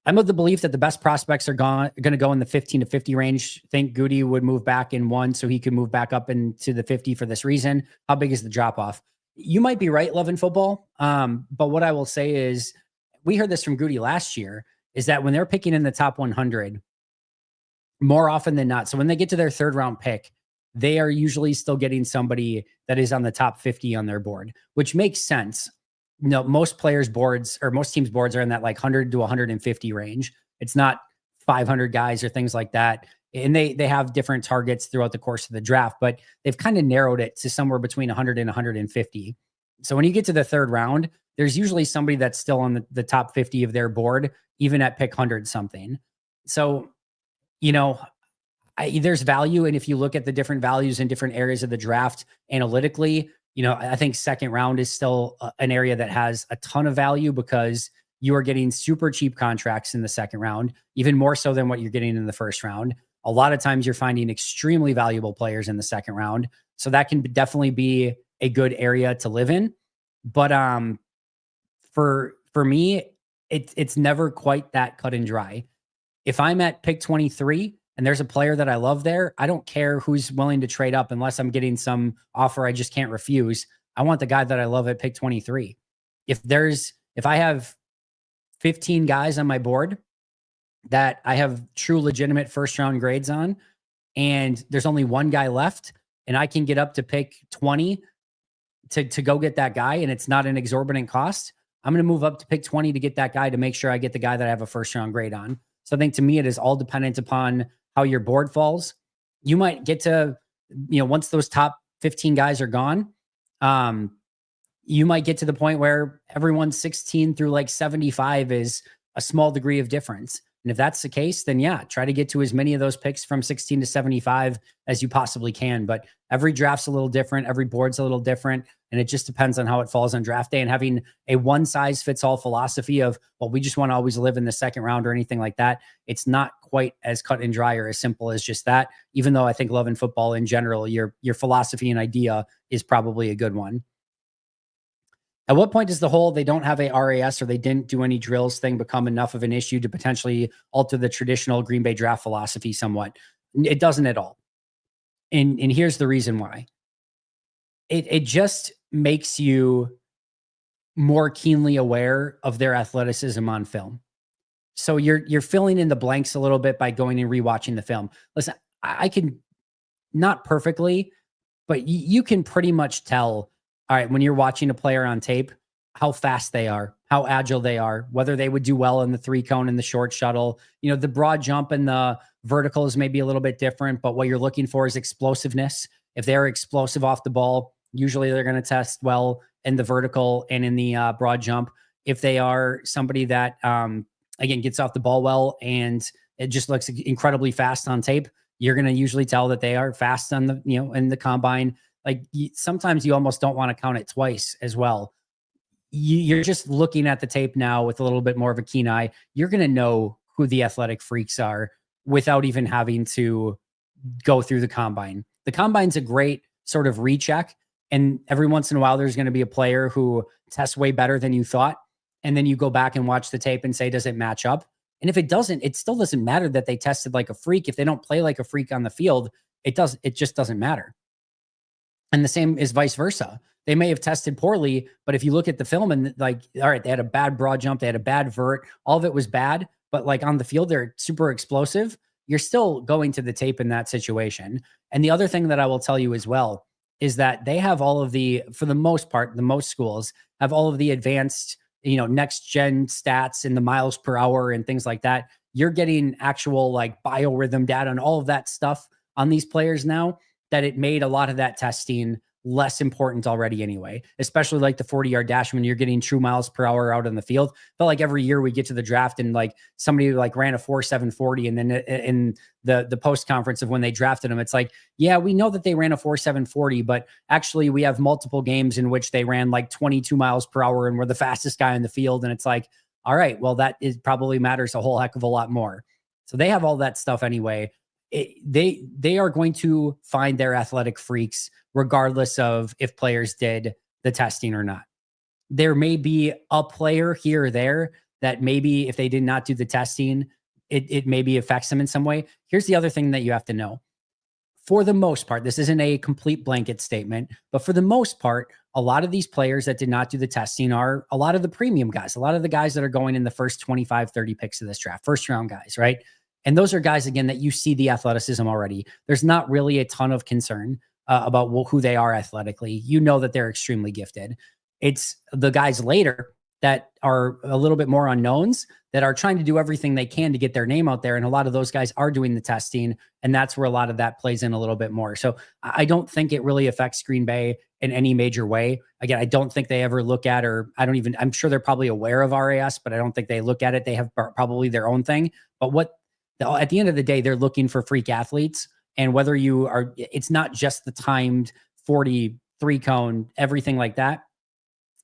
I'm of the belief that the best prospects are going to go in the 15 to 50 range. Think Goody would move back in one so he could move back up into the 50 for this reason. How big is the drop off? You might be right, Love and Football. But what I will say is, we heard this from Goody last year, is that when they're picking in the top 100, more often than not, so when they get to their third round pick, they are usually still getting somebody that is on the top 50 on their board, which makes sense. You know, most players' boards or most teams' boards are in that like 100 to 150 range. It's not 500 guys or things like that. And they have different targets throughout the course of the draft, but they've kind of narrowed it to somewhere between 100 and 150. So when you get to the third round, there's usually somebody that's still on the top 50 of their board, even at pick 100 something. So, you know, there's value. And if you look at the different values in different areas of the draft analytically, you know, I think second round is still an area that has a ton of value because you are getting super cheap contracts in the second round, even more so than what you're getting in the first round. A lot of times you're finding extremely valuable players in the second round. So that can definitely be a good area to live in. But for me, it's never quite that cut and dry. If I'm at pick 23 and there's a player that I love there, I don't care who's willing to trade up unless I'm getting some offer I just can't refuse. I want the guy that I love at pick 23. If I have 15 guys on my board that I have true legitimate first round grades on, and there's only one guy left, and I can get up to pick 20 to go get that guy, and it's not an exorbitant cost, I'm going to move up to pick 20 to get that guy to make sure I get the guy that I have a first round grade on. So I think to me, it is all dependent upon how your board falls. You might get to, you know, once those top 15 guys are gone, you might get to the point where everyone 16 through like 75 is a small degree of difference. And if that's the case, then yeah, try to get to as many of those picks from 16 to 75 as you possibly can. But every draft's a little different. Every board's a little different. And it just depends on how it falls on draft day. And having a one size fits all philosophy of, well, we just want to always live in the second round or anything like that, it's not quite as cut and dry or as simple as just that. Even though I think Love and Football in general, your philosophy and idea is probably a good one. At what point does the whole they don't have a RAS or they didn't do any drills thing become enough of an issue to potentially alter the traditional Green Bay draft philosophy somewhat? It doesn't at all. And here's the reason why. It just makes you more keenly aware of their athleticism on film. So you're filling in the blanks a little bit by going and rewatching the film. Listen, I can, not perfectly, but you can pretty much tell, all right, when you're watching a player on tape, how fast they are, how agile they are, whether they would do well in the 3-cone and the short shuttle. You know, the broad jump and the vertical is maybe a little bit different, but what you're looking for is explosiveness. If they're explosive off the ball, usually they're going to test well in the vertical and in the broad jump. If they are somebody that, again, gets off the ball well and it just looks incredibly fast on tape, you're going to usually tell that they are fast on the, in the combine. Like sometimes you almost don't want to count it twice as well. You're just looking at the tape now with a little bit more of a keen eye. You're going to know who the athletic freaks are without even having to go through the combine. The combine's a great sort of recheck. And every once in a while, there's going to be a player who tests way better than you thought. And then you go back and watch the tape and say, does it match up? And if it doesn't, it still doesn't matter that they tested like a freak. If they don't play like a freak on the field, it just doesn't matter. And the same is vice versa. They may have tested poorly, but if you look at the film and like, all right, they had a bad broad jump, they had a bad vert, all of it was bad, but like on the field, they're super explosive. You're still going to the tape in that situation. And the other thing that I will tell you as well is that they have all of for the most part, the most schools have all of the advanced, next gen stats and the miles per hour and things like that. You're getting actual like biorhythm data and all of that stuff on these players now, that it made a lot of that testing less important already anyway, especially like the 40-yard dash when you're getting true miles per hour out on the field. Felt like every year we get to the draft and like somebody like ran a 4.740, and then in the post conference of when they drafted him, it's like, yeah, we know that they ran a 4.740, but actually we have multiple games in which they ran like 22 miles per hour and were the fastest guy in the field. And it's like, all right, well, that probably matters a whole heck of a lot more. So they have all that stuff anyway. They are going to find their athletic freaks regardless of if players did the testing or not. There may be a player here or there that maybe if they did not do the testing, it maybe affects them in some way. Here's the other thing that you have to know. For the most part, this isn't a complete blanket statement, but for the most part, a lot of these players that did not do the testing are a lot of the premium guys, a lot of the guys that are going in the first 25, 30 picks of this draft, first round guys, right? And those are guys, again, that you see the athleticism already. There's not really a ton of concern about who they are athletically. You know that they're extremely gifted. It's the guys later that are a little bit more unknowns that are trying to do everything they can to get their name out there. And a lot of those guys are doing the testing. And that's where a lot of that plays in a little bit more. So I don't think it really affects Green Bay in any major way. Again, I don't think they ever look at, I'm sure they're probably aware of RAS, but I don't think they look at it. They have probably their own thing. But at the end of the day, they're looking for freak athletes. And whether it's not just the timed 40, 3-cone, everything like that.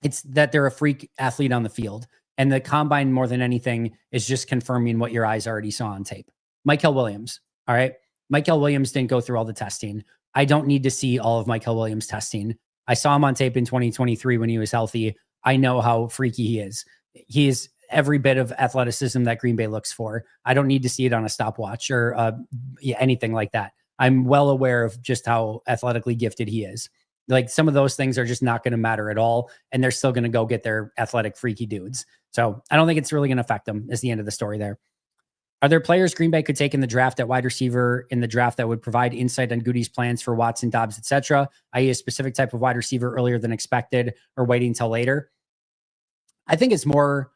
It's that they're a freak athlete on the field. And the combine, more than anything, is just confirming what your eyes already saw on tape. Mykel Williams. All right. Mykel Williams didn't go through all the testing. I don't need to see all of Mykel Williams testing. I saw him on tape in 2023 when he was healthy. I know how freaky he is. He is every bit of athleticism that Green Bay looks for. I don't need to see it on a stopwatch or anything like that. I'm well aware of just how athletically gifted he is. Like some of those things are just not going to matter at all. And they're still going to go get their athletic freaky dudes. So I don't think it's really going to affect them is the end of the story there. Are there players Green Bay could take in the draft at wide receiver in the draft that would provide insight on Goody's plans for Watson, Dobbs, etc., i.e. a specific type of wide receiver earlier than expected or waiting until later? I think it's more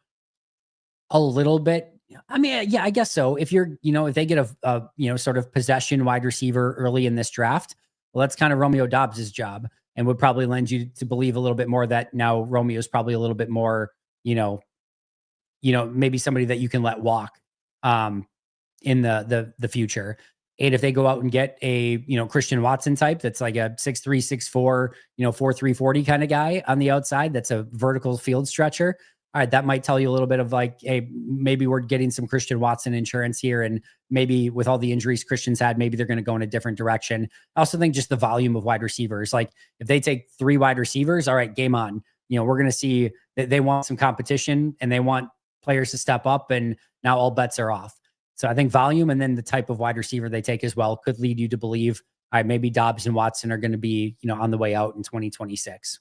a little bit. I mean, yeah, I guess so. If if they get a sort of possession wide receiver early in this draft, well, that's kind of Romeo Dobbs' job and would probably lend you to believe a little bit more that now Romeo's probably a little bit more, maybe somebody that you can let walk in the future. And if they go out and get a, Christian Watson type, that's like a 6'3", 6'4", 4'3", 40 kind of guy on the outside, that's a vertical field stretcher. All right, that might tell you a little bit of like, hey, maybe we're getting some Christian Watson insurance here. And maybe with all the injuries Christian's had, maybe they're going to go in a different direction. I also think just the volume of wide receivers, like if they take 3 wide receivers, all right, game on. We're going to see that they want some competition and they want players to step up, and now all bets are off. So I think volume and then the type of wide receiver they take as well could lead you to believe, all right, maybe Dobbs and Watson are going to be, on the way out in 2026.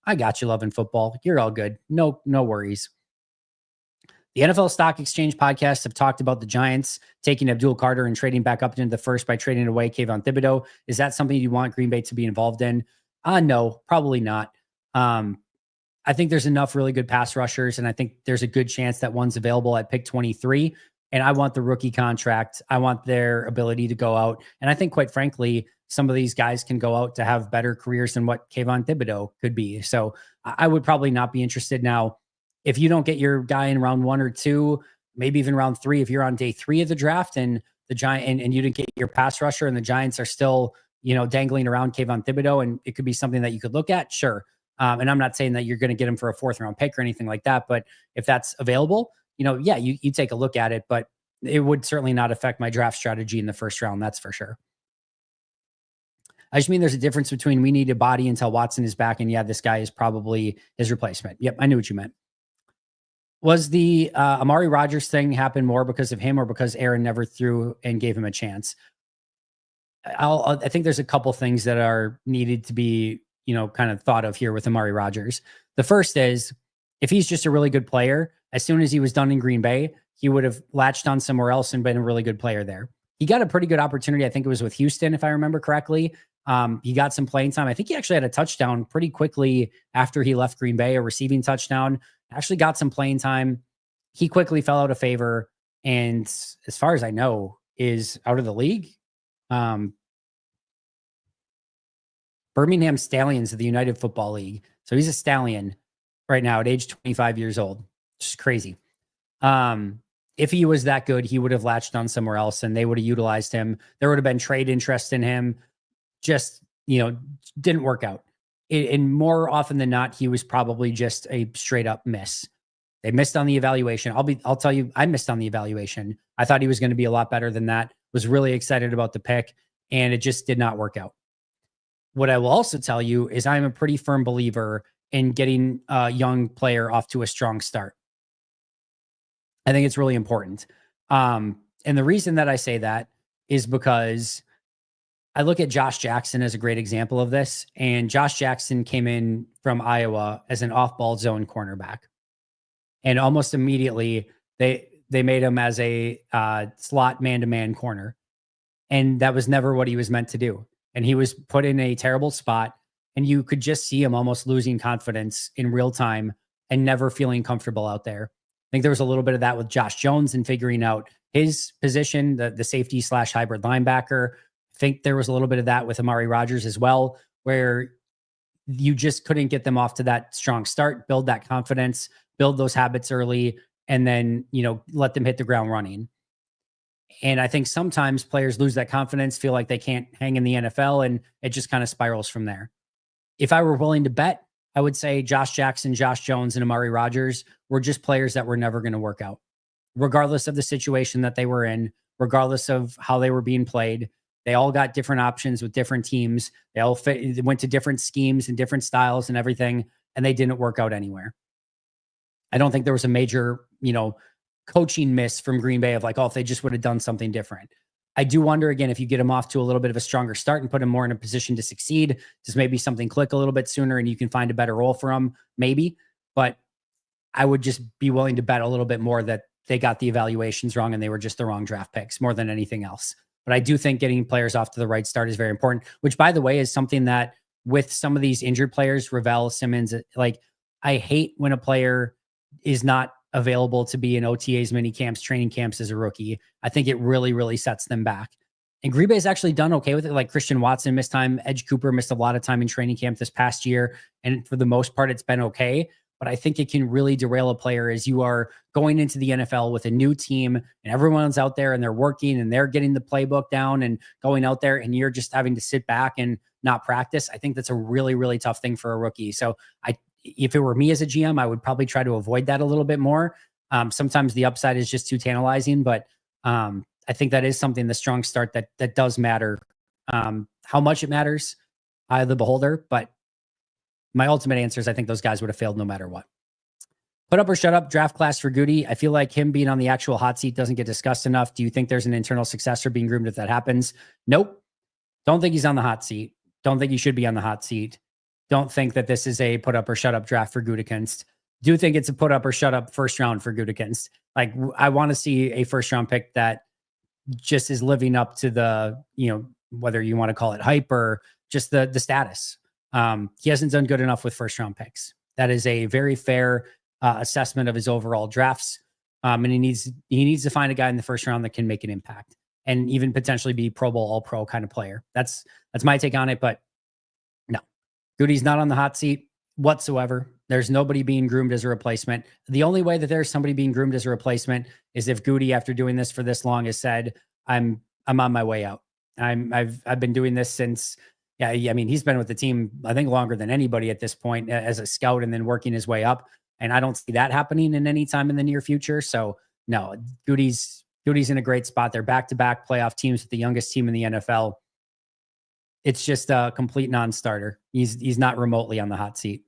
I got you, loving football. You're all good. No worries. The NFL Stock Exchange podcasts have talked about the Giants taking Abdul Carter and trading back up into the first by trading away Kayvon Thibodeau. Is that something you want Green Bay to be involved in? No, probably not. I think there's enough really good pass rushers, and I think there's a good chance that one's available at pick 23. And I want the rookie contract. I want their ability to go out. And I think, quite frankly, some of these guys can go out to have better careers than what Kayvon Thibodeau could be. So I would probably not be interested. Now, if you don't get your guy in round 1 or 2, maybe even round 3, if you're on day 3 of the draft and the Giant and you didn't get your pass rusher and the Giants are still, dangling around Kayvon Thibodeau and it could be something that you could look at. Sure. And I'm not saying that you're going to get him for a 4th round pick or anything like that, but if that's available, you take a look at it, but it would certainly not affect my draft strategy in the 1st round. That's for sure. I just mean there's a difference between we need a body until Watson is back. And yeah, this guy is probably his replacement. Yep. I knew what you meant. Was the Amari Rogers thing happen more because of him or because Aaron never threw and gave him a chance? I think there's a couple things that are needed to be, kind of thought of here with Amari Rogers. The first is if he's just a really good player, as soon as he was done in Green Bay, he would have latched on somewhere else and been a really good player there. He got a pretty good opportunity. I think it was with Houston, if I remember correctly. He got some playing time. I think he actually had a touchdown pretty quickly after he left Green Bay, a receiving touchdown, actually got some playing time. He quickly fell out of favor. And as far as I know, is out of the league. Birmingham Stallions of the United Football League. So he's a Stallion right now at age 25 years old. Just crazy. If he was that good, he would have latched on somewhere else and they would have utilized him. There would have been trade interest in him. Just, didn't work out. And more often than not, he was probably just a straight up miss. They missed on the evaluation. I'll tell you, I missed on the evaluation. I thought he was going to be a lot better than that. Was really excited about the pick and it just did not work out. What I will also tell you is I'm a pretty firm believer in getting a young player off to a strong start. I think it's really important. And the reason that I say that is because I look at Josh Jackson as a great example of this. And Josh Jackson came in from Iowa as an off-ball zone cornerback. And almost immediately they made him as a slot man-to-man corner. And that was never what he was meant to do. And he was put in a terrible spot. And you could just see him almost losing confidence in real time and never feeling comfortable out there. I think there was a little bit of that with Josh Jones and figuring out his position, the safety / hybrid linebacker. I think there was a little bit of that with Amari Rogers as well, where you just couldn't get them off to that strong start, build that confidence, build those habits early, and then, let them hit the ground running. And I think sometimes players lose that confidence, feel like they can't hang in the NFL, and it just kind of spirals from there. If I were willing to bet, I would say Josh Jackson, Josh Jones, and Amari Rogers were just players that were never going to work out, regardless of the situation that they were in, regardless of how they were being played. They all got different options with different teams. They all went to different schemes and different styles and everything, and they didn't work out anywhere. I don't think there was a major, coaching miss from Green Bay of like, if they just would have done something different. I do wonder, again, if you get him off to a little bit of a stronger start and put him more in a position to succeed, does maybe something click a little bit sooner and you can find a better role for him? Maybe. But I would just be willing to bet a little bit more that they got the evaluations wrong and they were just the wrong draft picks more than anything else. But I do think getting players off to the right start is very important, which, by the way, is something that with some of these injured players, Ravel, Simmons, like I hate when a player is not available to be in OTAs, mini camps, training camps as a rookie. I think it really, really sets them back. And Green Bay's actually done okay with it. Like Christian Watson missed time. Edge Cooper missed a lot of time in training camp this past year. And for the most part, it's been okay. But I think it can really derail a player as you are going into the NFL with a new team and everyone's out there and they're working and they're getting the playbook down and going out there and you're just having to sit back and not practice. I think that's a really, really tough thing for a rookie. So if it were me as a GM, I would probably try to avoid that a little bit more. Sometimes the upside is just too tantalizing, but I think that is something, the strong start that does matter. How much it matters, eye of the beholder, but my ultimate answer is I think those guys would have failed no matter what. Put up or shut up draft class for Goody. I feel like him being on the actual hot seat doesn't get discussed enough. Do you think there's an internal successor being groomed if that happens? Nope. Don't think he's on the hot seat. Don't think he should be on the hot seat. Don't think that this is a put up or shut up draft for Gutekunst. Do think it's a put up or shut up first round for Gutekunst. Like I want to see a first round pick that just is living up to the, whether you want to call it hype or just the status. He hasn't done good enough with first round picks. That is a very fair assessment of his overall drafts. And he needs to find a guy in the first round that can make an impact and even potentially be Pro Bowl, all pro kind of player. That's my take on it. But no, Goody's not on the hot seat whatsoever. There's nobody being groomed as a replacement. The only way that there's somebody being groomed as a replacement is if Goody, after doing this for this long, has said, I'm on my way out. I've been doing this since, yeah, I mean, he's been with the team, I think, longer than anybody at this point as a scout and then working his way up. And I don't see that happening in any time in the near future. So no, Goody's in a great spot. They're back-to-back playoff teams with the youngest team in the NFL. It's just a complete non-starter. He's not remotely on the hot seat.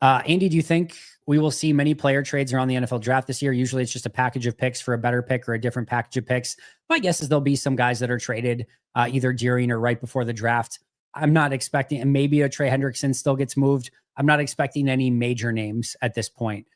Andy, do you think we will see many player trades around the NFL draft this year? Usually it's just a package of picks for a better pick or a different package of picks. My guess is there'll be some guys that are traded either during or right before the draft. I'm not expecting, and maybe a Trey Hendrickson still gets moved. I'm not expecting any major names at this point.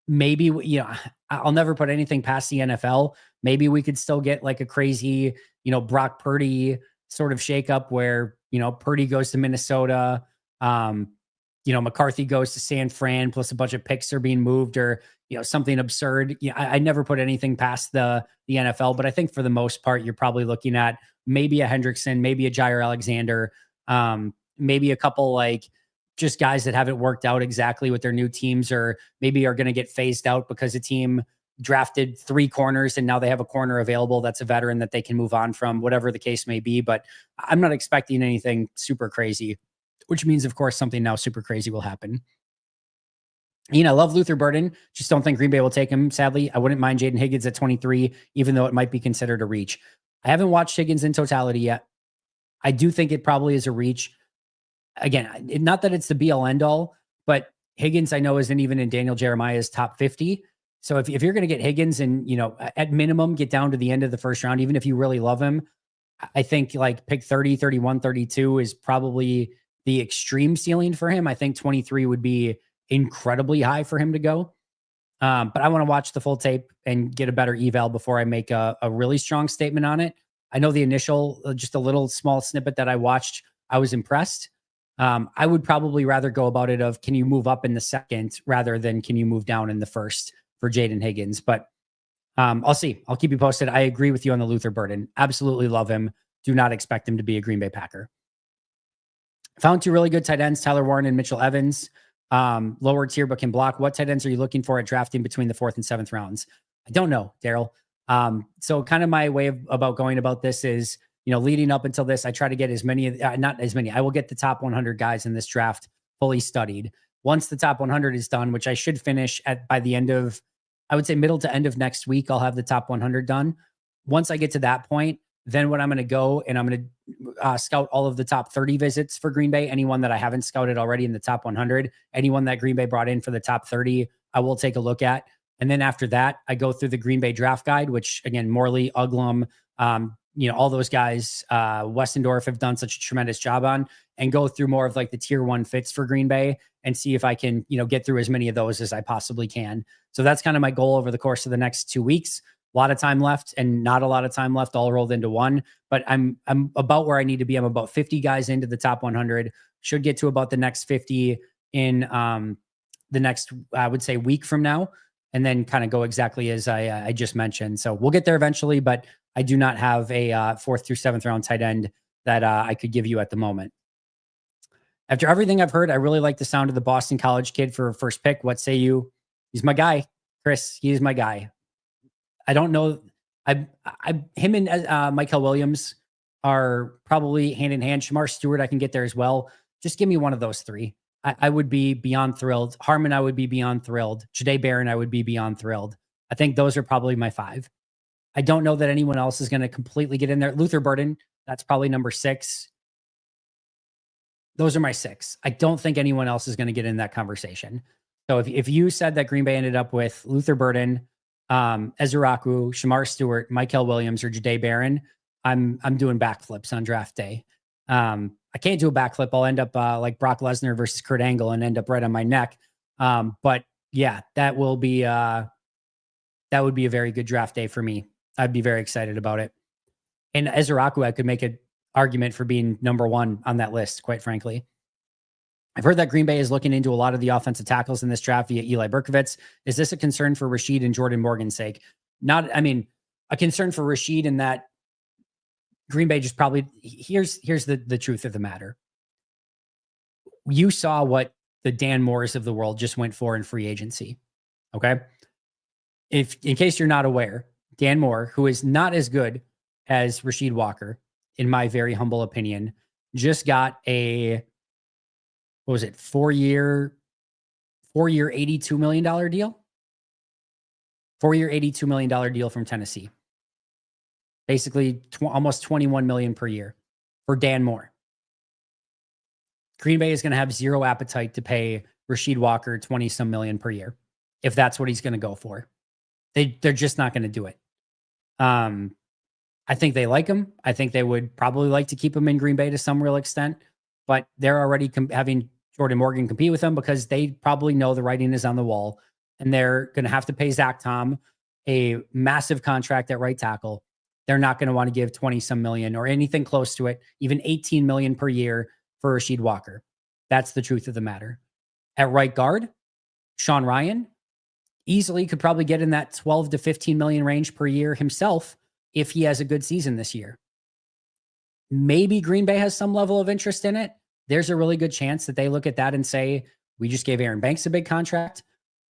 Maybe, you know, I'll never put anything past the NFL. Maybe we could still get like a crazy, you know, Brock Purdy sort of shakeup where, you know, Purdy goes to Minnesota. You know, McCarthy goes to San Fran, plus a bunch of picks are being moved, or, you know, something absurd. You know, I never put anything past the NFL, but I think for the most part, you're probably looking at maybe a Hendrickson, maybe a Jair Alexander, maybe a couple like just guys that haven't worked out exactly with their new teams, or maybe are going to get phased out because a team drafted 3 corners and now they have a corner available that's a veteran that they can move on from, whatever the case may be. But I'm not expecting anything super crazy, which means, of course, something now super crazy will happen. You know, I love Luther Burden. Just don't think Green Bay will take him, sadly. I wouldn't mind Jaden Higgins at 23, even though it might be considered a reach. I haven't watched Higgins in totality yet. I do think it probably is a reach. Again, not that it's the be-all, end-all, but Higgins, I know, isn't even in Daniel Jeremiah's top 50. So if you're going to get Higgins and, you know, at minimum, get down to the end of the first round, even if you really love him, I think like pick 30, 31, 32 is probably the extreme ceiling for him. I think 23 would be incredibly high for him to go. But I want to watch the full tape and get a better eval before I make a really strong statement on it. I know the initial, just a little small snippet that I watched, I was impressed. I would probably rather go about it of, can you move up in the second rather than can you move down in the first for Jaden Higgins? But I'll see. I'll keep you posted. I agree with you on the Luther Burden. Absolutely love him. Do not expect him to be a Green Bay Packer. Found 2 really good tight ends, Tyler Warren and Mitchell Evans. Lower tier, but can block. What tight ends are you looking for at drafting between the 4th and 7th rounds? I don't know, Daryl. So kind of my way about going about this is, you know, leading up until this, I try to get as many, not as many. I will get the top 100 guys in this draft fully studied. Once the top 100 is done, which I should finish by the end of, I would say middle to end of next week, I'll have the top 100 done. Once I get to that point, then what I'm going to go and I'm going to scout all of the top 30 visits for Green Bay. Anyone that I haven't scouted already in the top 100, anyone that Green Bay brought in for the top 30, I will take a look at. And then after that, I go through the Green Bay draft guide, which again, Morley, Uglum, you know, all those guys, Westendorf have done such a tremendous job on, and go through more of like the tier 1 fits for Green Bay and see if I can, you know, get through as many of those as I possibly can. So that's kind of my goal over the course of the next 2 weeks. A lot of time left and not a lot of time left, all rolled into one, but I'm about where I need to be. I'm about 50 guys into the top 100, should get to about the next 50 in the next, I would say, week from now, and then kind of go exactly as I just mentioned. So we'll get there eventually, but I do not have a 4th through 7th round tight end that I could give you at the moment. After everything I've heard, I really like the sound of the Boston College kid for a first pick. What say you? He's my guy, Chris. He is my guy. I don't know. Him and Mykel Williams are probably hand in hand. Shamar Stewart, I can get there as well. Just give me one of those 3. I would be beyond thrilled. Harmon, I would be beyond thrilled. Jahdae Barron, I would be beyond thrilled. I think those are probably my 5. I don't know that anyone else is going to completely get in there. Luther Burden, that's probably number 6. Those are my 6. I don't think anyone else is going to get in that conversation. So if you said that Green Bay ended up with Luther Burden, Ezeiruaku, Shamar Stewart, Mykel Williams, or Jahdae Barron, I'm doing backflips on draft day. I can't do a backflip. I'll end up like Brock Lesnar versus Kurt Angle and end up right on my neck. But yeah, that would be a very good draft day for me. I'd be very excited about it. And Ezeiruaku, I could make an argument for being number 1 on that list, quite frankly. I've heard that Green Bay is looking into a lot of the offensive tackles in this draft via Eli Berkovitz. Is this a concern for Rashid and Jordan Morgan's sake? Not, I mean, a concern for Rashid in that Green Bay just probably, here's the truth of the matter. You saw what the Dan Moores of the world just went for in free agency. Okay. In case you're not aware, Dan Moore, who is not as good as Rasheed Walker, in my very humble opinion, just got a, what was it, 4-year, $82 million deal? 4-year, $82 million deal from Tennessee. Basically almost $21 million per year for Dan Moore. Green Bay is going to have zero appetite to pay Rasheed Walker 20-some million per year if that's what he's going to go for. They're just not going to do it. I think they like him. I think they would probably like to keep him in Green Bay to some real extent, but they're already having Jordan Morgan compete with them because they probably know the writing is on the wall, and they're going to have to pay Zack Tom a massive contract at right tackle. They're not going to want to give 20-some million or anything close to it, even 18 million per year for Rasheed Walker. That's the truth of the matter. At right guard, Sean Rhyan easily could probably get in that 12 to 15 million range per year himself if he has a good season this year. Maybe Green Bay has some level of interest in it. There's a really good chance that they look at that and say, we just gave Aaron Banks a big contract.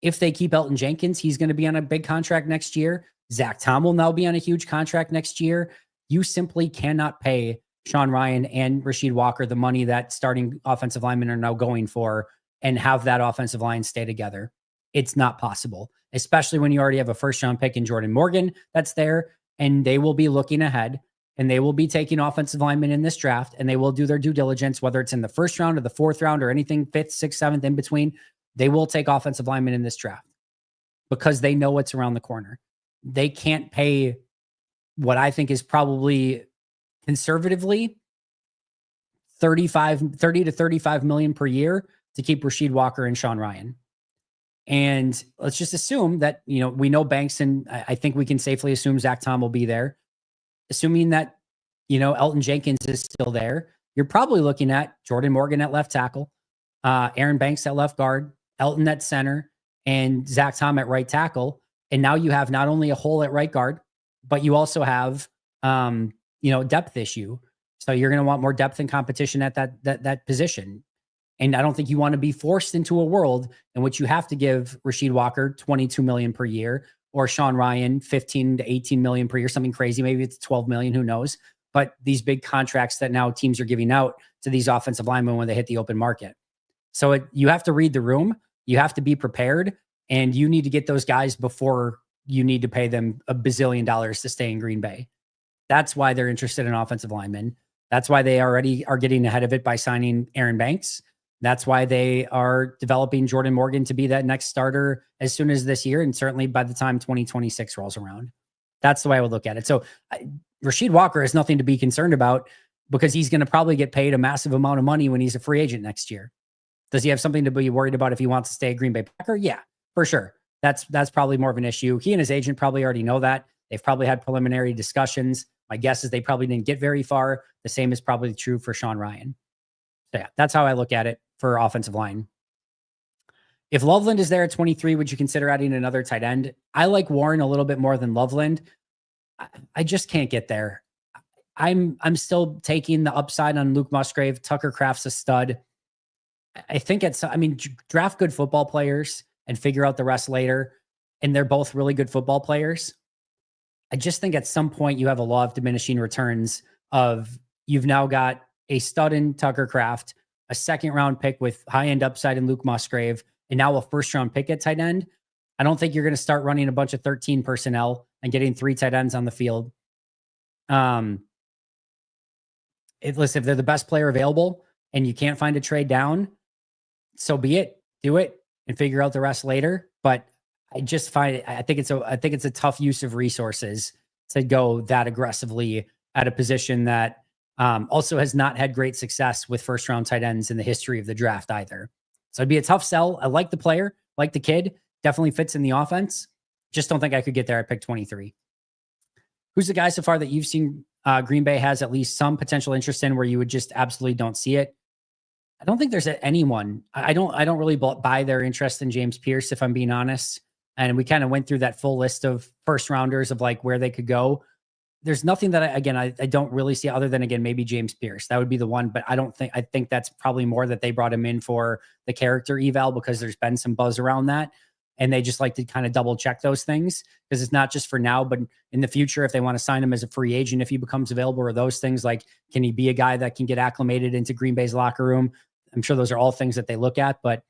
If they keep Elton Jenkins, he's going to be on a big contract next year. Zack Tom will now be on a huge contract next year. You simply cannot pay Sean Rhyan and Rasheed Walker the money that starting offensive linemen are now going for and have that offensive line stay together. It's not possible, especially when you already have a first-round pick in Jordan Morgan that's there, and they will be looking ahead, and they will be taking offensive linemen in this draft, and they will do their due diligence, whether it's in the first round or the fourth round or anything, fifth, sixth, seventh, in between. They will take offensive linemen in this draft because they know what's around the corner. They can't pay what I think is probably conservatively 30 to 35 million per year to keep Rasheed Walker and Sean Rhyan. And let's just assume that, we know Banks, and I think we can safely assume Zack Tom will be there. Assuming that, Elton Jenkins is still there, you're probably looking at Jordan Morgan at left tackle, Aaron Banks at left guard, Elton at center, and Zack Tom at right tackle. And now you have not only a hole at right guard, but you also have, depth issue. So you're going to want more depth and competition at that position. And I don't think you want to be forced into a world in which you have to give Rasheed Walker 22 million per year or Sean Rhyan 15 to 18 million per year, something crazy. Maybe it's 12 million, who knows? But these big contracts that now teams are giving out to these offensive linemen when they hit the open market. So you have to read the room. You have to be prepared, and you need to get those guys before you need to pay them $1 bazillion to stay in Green Bay. That's why they're interested in offensive linemen. That's why they already are getting ahead of it by signing Aaron Banks. That's why they are developing Jordan Morgan to be that next starter as soon as this year, and certainly by the time 2026 rolls around. That's the way I would look at it. So Rasheed Walker has nothing to be concerned about because he's going to probably get paid a massive amount of money when he's a free agent next year. Does he have something to be worried about if he wants to stay a Green Bay Packer? Yeah, for sure. That's probably more of an issue. He and his agent probably already know that. They've probably had preliminary discussions. My guess is they probably didn't get very far. The same is probably true for Sean Rhyan. So yeah, that's how I look at it for offensive line. If Loveland is there at 23, would you consider adding another tight end? I like Warren a little bit more than Loveland. I just can't get there. I'm still taking the upside on Luke Musgrave. Tucker Kraft's a stud. I think draft good football players and figure out the rest later. And they're both really good football players. I just think at some point you have a law of diminishing returns of you've now got a stud in Tucker Kraft, a second round pick with high end upside in Luke Musgrave, and now a first round pick at tight end. I don't think you're going to start running a bunch of 13 personnel and getting 3 tight ends on the field. Listen, if they're the best player available and you can't find a trade down, so be it. Do it and figure out the rest later. But I just find I think it's a tough use of resources to go that aggressively at a position that also has not had great success with first round tight ends in the history of the draft either. So it'd be a tough sell. I like the player, like the kid, definitely fits in the offense. Just don't think I could get there at pick 23. Who's the guy so far that you've seen Green Bay has at least some potential interest in where you would just absolutely don't see it? I don't think there's anyone. I don't really buy their interest in James Pierce, if I'm being honest. And we kind of went through that full list of first rounders of like where they could go. There's nothing that I don't really see other than, again, maybe James Pierce. That would be the one, but I think that's probably more that they brought him in for the character eval because there's been some buzz around that. and they just like to kind of double check those things because it's not just for now, but in the future, if they want to sign him as a free agent, if he becomes available, or those things like, can he be a guy that can get acclimated into Green Bay's locker room? I'm sure those are all things that they look at, but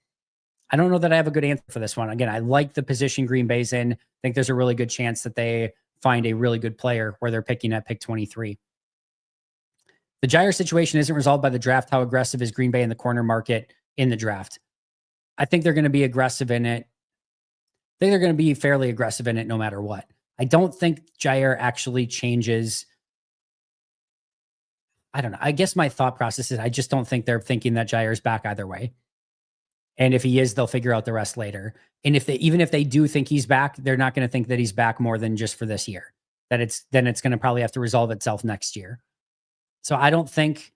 I don't know that I have a good answer for this one. Again, I like the position Green Bay's in. I think there's a really good chance that they find a really good player where they're picking at pick 23. The Jair situation isn't resolved by the draft. How aggressive is Green Bay in the corner market in the draft? I think they're going to be aggressive in it. I think they're going to be fairly aggressive in it no matter what. I don't think Jair actually changes. I don't know. I guess my thought process is I just don't think they're thinking that Jair's back either way. And if he is, they'll figure out the rest later. And even if they do think he's back, they're not going to think that he's back more than just for this year. It's going to probably have to resolve itself next year. So I don't think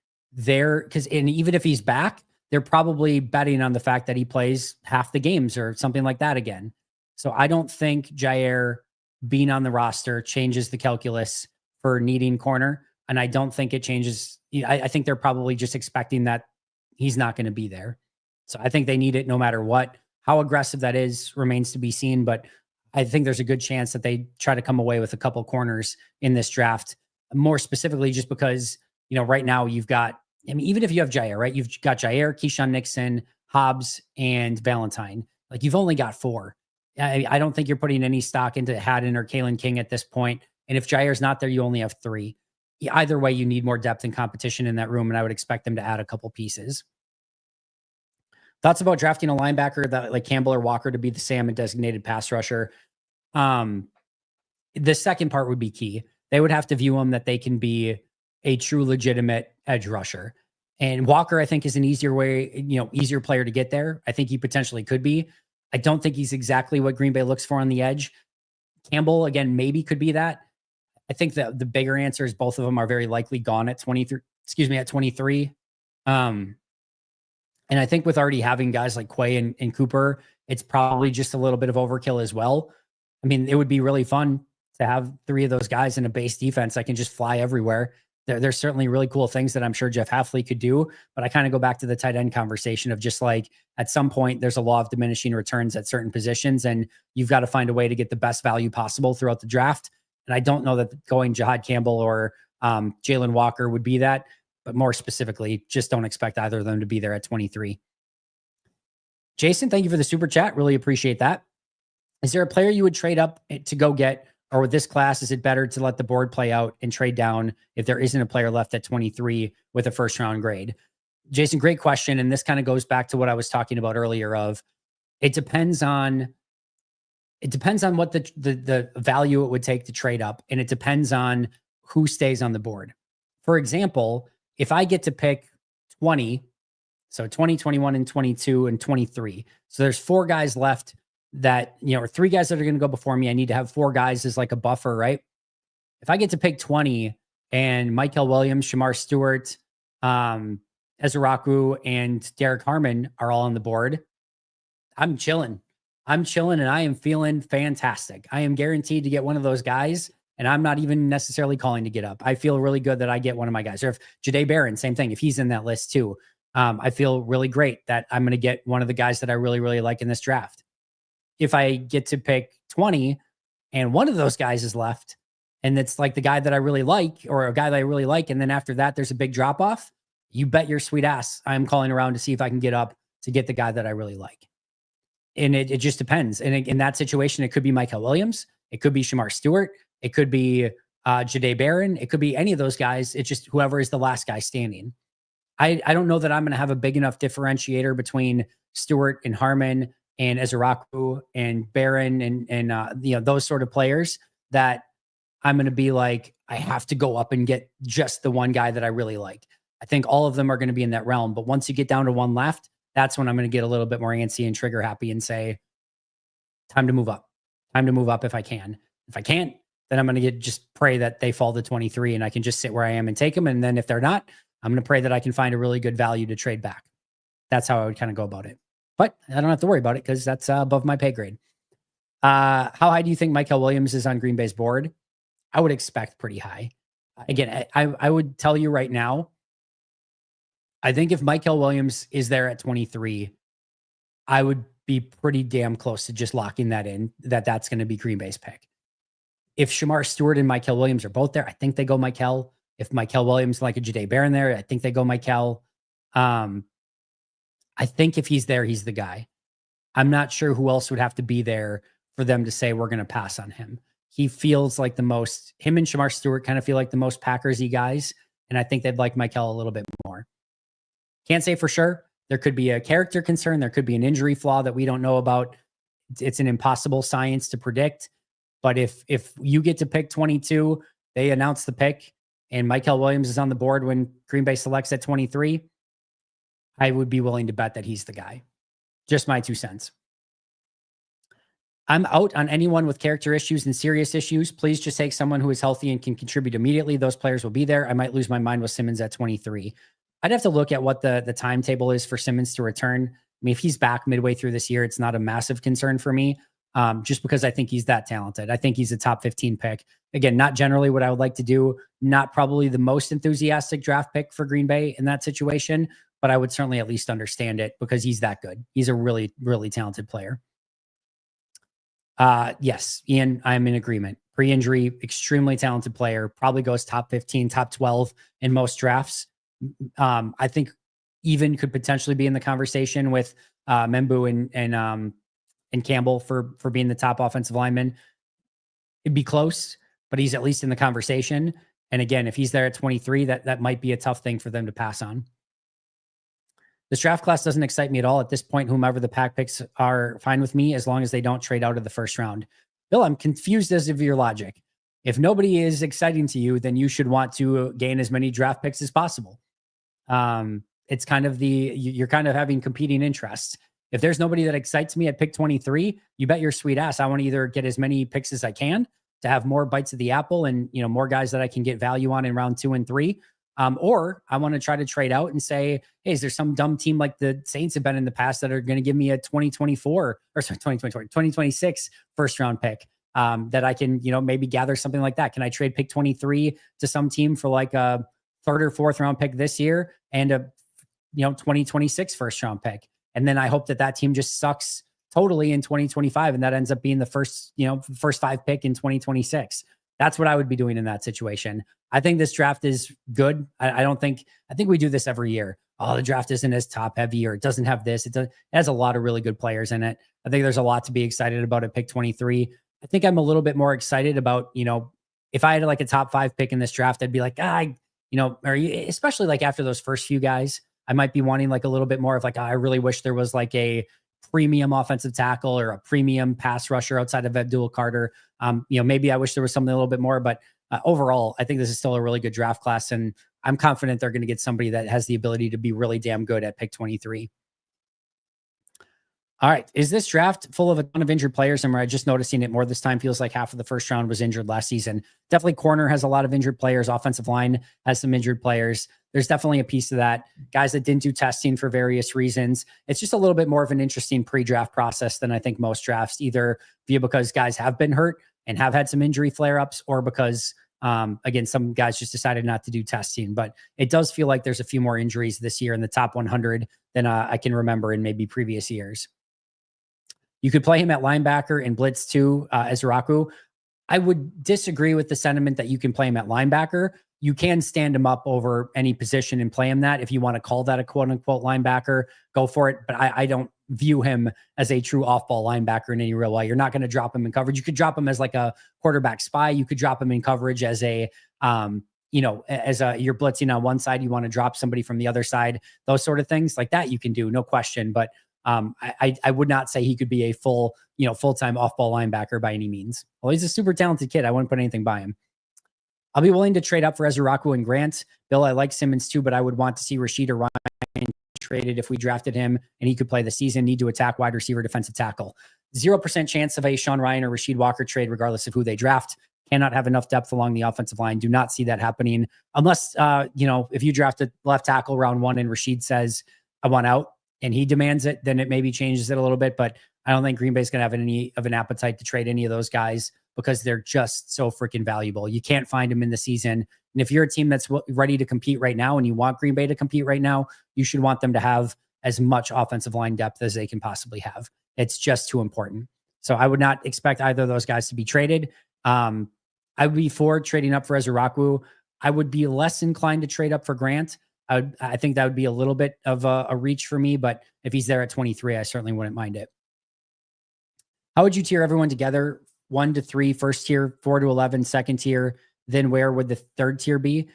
and even if he's back, they're probably betting on the fact that he plays half the games or something like that again. So I don't think Jair being on the roster changes the calculus for needing corner. And I don't think it changes. I think they're probably just expecting that he's not going to be there. So I think they need it no matter what. How aggressive that is remains to be seen, but I think there's a good chance that they try to come away with a couple corners in this draft. More specifically, just because, right now you've got, even if you have Jair, right? You've got Jair, Keyshawn Nixon, Hobbs, and Valentine. Like, you've only got 4. I don't think you're putting any stock into Haddon or Kalen King at this point. And if Jair's not there, you only have 3. Either way, you need more depth and competition in that room, and I would expect them to add a couple pieces. Thoughts about drafting a linebacker that like Campbell or Walker to be the Sam and designated pass rusher? The second part would be key. They would have to view him that they can be a true legitimate edge rusher. And Walker, I think, is an easier player to get there. I think he potentially could be. I don't think he's exactly what Green Bay looks for on the edge. Campbell, again, maybe could be that. I think that the bigger answer is both of them are very likely gone at 23. And I think with already having guys like Quay and Cooper, it's probably just a little bit of overkill as well. I mean, it would be really fun to have 3 of those guys in a base defense that can just fly everywhere. There's certainly really cool things that I'm sure Jeff Hafley could do, but I kind of go back to the tight end conversation of just like, at some point, there's a law of diminishing returns at certain positions, and you've got to find a way to get the best value possible throughout the draft. And I don't know that going Jahad Campbell or Jalen Walker would be that, but more specifically, just don't expect either of them to be there at 23. Jason, thank you for the super chat. Really appreciate that. Is there a player you would trade up to go get? Or with this class, is it better to let the board play out and trade down if there isn't a player left at 23 with a first round grade? Jason, great question. And this kind of goes back to what I was talking about earlier of it depends on what the value it would take to trade up. And it depends on who stays on the board. For example, if I get to pick 20, so 20, 21, and 22, and 23. So there's 4 guys left that, or 3 guys that are going to go before me. I need to have 4 guys as like a buffer, right? If I get to pick 20 and Mykel Williams, Shamar Stewart, Ezeiruaku, and Derrick Harmon are all on the board, I'm chilling. And I am feeling fantastic. I am guaranteed to get one of those guys, and I'm not even necessarily calling to get up. I feel really good that I get one of my guys. Or if Jahdae Barron, same thing. If he's in that list too, I feel really great that I'm going to get one of the guys that I really, really like in this draft. If I get to pick 20 and one of those guys is left and it's like the guy that I really like or a guy that I really like, and then after that, there's a big drop off, you bet your sweet ass I'm calling around to see if I can get up to get the guy that I really like. And it just depends. And in that situation, it could be Mykel Williams. It could be Shamar Stewart. It could be Jahdae Barron. It could be any of those guys. It's just whoever is the last guy standing. I don't know that I'm going to have a big enough differentiator between Stewart and Harmon and Ezeiruaku and Barron and those sort of players that I'm going to be like, I have to go up and get just the one guy that I really like. I think all of them are going to be in that realm. But once you get down to one left, that's when I'm going to get a little bit more antsy and trigger happy and say, time to move up. Time to move up if I can. If I can't, then I'm going to just pray that they fall to 23 and I can just sit where I am and take them. And then if they're not, I'm going to pray that I can find a really good value to trade back. That's how I would kind of go about it. But I don't have to worry about it because that's above my pay grade. How high do you think Mykel Williams is on Green Bay's board? I would expect pretty high. Again, I would tell you right now, I think if Mykel Williams is there at 23, I would be pretty damn close to just locking that in, that's going to be Green Bay's pick. If Shamar Stewart and Mykel Williams are both there, I think they go Mykel. If Mykel Williams like a Jahdae Barron there, I think they go Mykel. I think if he's there, he's the guy. I'm not sure who else would have to be there for them to say we're going to pass on him. He feels like him and Shamar Stewart kind of feel like the most Packers-y guys, and I think they'd like Mykel a little bit more. Can't say for sure. There could be a character concern. There could be an injury flaw that we don't know about. It's an impossible science to predict. But if you get to pick 22, they announce the pick, and Mykel Williams is on the board when Green Bay selects at 23, I would be willing to bet that he's the guy. Just my 2 cents. I'm out on anyone with character issues and serious issues. Please just take someone who is healthy and can contribute immediately. Those players will be there. I might lose my mind with Simmons at 23. I'd have to look at what the timetable is for Simmons to return. I mean, if he's back midway through this year, it's not a massive concern for me, just because I think he's that talented. I think he's a top 15 pick. Again, not generally what I would like to do, not probably the most enthusiastic draft pick for Green Bay in that situation, but I would certainly at least understand it because he's that good. He's a really, really talented player. Yes, Ian, I'm in agreement. Pre-injury, extremely talented player, probably goes top 15, top 12 in most drafts. I think even could potentially be in the conversation with Membu and Campbell for being the top offensive lineman. It'd be close, but he's at least in the conversation. And again, if he's there at 23, that might be a tough thing for them to pass on. This draft class doesn't excite me at all. At this point, whomever the Pack picks are fine with me as long as they don't trade out of the first round. Bill, I'm confused as of your logic. If nobody is exciting to you, then you should want to gain as many draft picks as possible. It's kind of you're kind of having competing interests. If there's nobody that excites me at pick 23, you bet your sweet ass I want to either get as many picks as I can to have more bites of the apple and, more guys that I can get value on in round 2 and 3. Or I want to try to trade out and say, hey, is there some dumb team like the Saints have been in the past that are going to give me a 2026 first round pick that I can, maybe gather something like that? Can I trade pick 23 to some team for like a 3rd or 4th round pick this year and a 2026 first round pick? And then I hope that team just sucks totally in 2025. And that ends up being the first 5 pick in 2026. That's what I would be doing in that situation. I think this draft is good. I think we do this every year. Oh, the draft isn't as top heavy, or it doesn't have this. It has a lot of really good players in it. I think there's a lot to be excited about at pick 23. I think I'm a little bit more excited about, if I had like a top 5 pick in this draft, I'd be like, especially like after those first few guys, I might be wanting like a little bit more of like, I really wish there was like a premium offensive tackle or a premium pass rusher outside of Abdul Carter. Maybe I wish there was something a little bit more, but overall, I think this is still a really good draft class, and I'm confident they're going to get somebody that has the ability to be really damn good at pick 23. All right. Is this draft full of a ton of injured players? Am I just noticing it more this time? Feels like half of the first round was injured last season. Definitely corner has a lot of injured players. Offensive line has some injured players. There's definitely a piece of that. Guys that didn't do testing for various reasons. It's just a little bit more of an interesting pre-draft process than I think most drafts, either via because guys have been hurt and have had some injury flare-ups, or because, again, some guys just decided not to do testing. But it does feel like there's a few more injuries this year in the top 100 than I can remember in maybe previous years. You could play him at linebacker in blitz too, Ezeiruaku. I would disagree with the sentiment that you can play him at linebacker. You can stand him up over any position and play him that. If you want to call that a quote unquote linebacker, go for it. But I don't view him as a true off-ball linebacker in any real way. You're not going to drop him in coverage. You could drop him as like a quarterback spy. You could drop him in coverage as you're blitzing on one side, you want to drop somebody from the other side, those sort of things like that you can do, no question. But I would not say he could be a full-time off-ball linebacker by any means. Well, he's a super talented kid. I wouldn't put anything by him. I'll be willing to trade up for Ezeiruaku and Grant. Bill, I like Simmons too, but I would want to see Rashid or Ryan traded if we drafted him and he could play the season. Need to attack wide receiver, defensive tackle. 0% chance of a Sean Ryan or Rashid Walker trade, regardless of who they draft. Cannot have enough depth along the offensive line. Do not see that happening unless, if you draft a left tackle round 1 and Rashid says, I want out, and he demands it, then it maybe changes it a little bit. But I don't think Green Bay's going to have any of an appetite to trade any of those guys because they're just so freaking valuable. You can't find them in the season. And if you're a team that's ready to compete right now and you want Green Bay to compete right now, you should want them to have as much offensive line depth as they can possibly have. It's just too important. So I would not expect either of those guys to be traded. I would be for trading up for Ezeiruaku. I would be less inclined to trade up for Grant. I think that would be a little bit of a reach for me, but if he's there at 23, I certainly wouldn't mind it. How would you tier everyone together? 1 to 3, first tier, 4 to 11, second tier. Then where would the third tier be?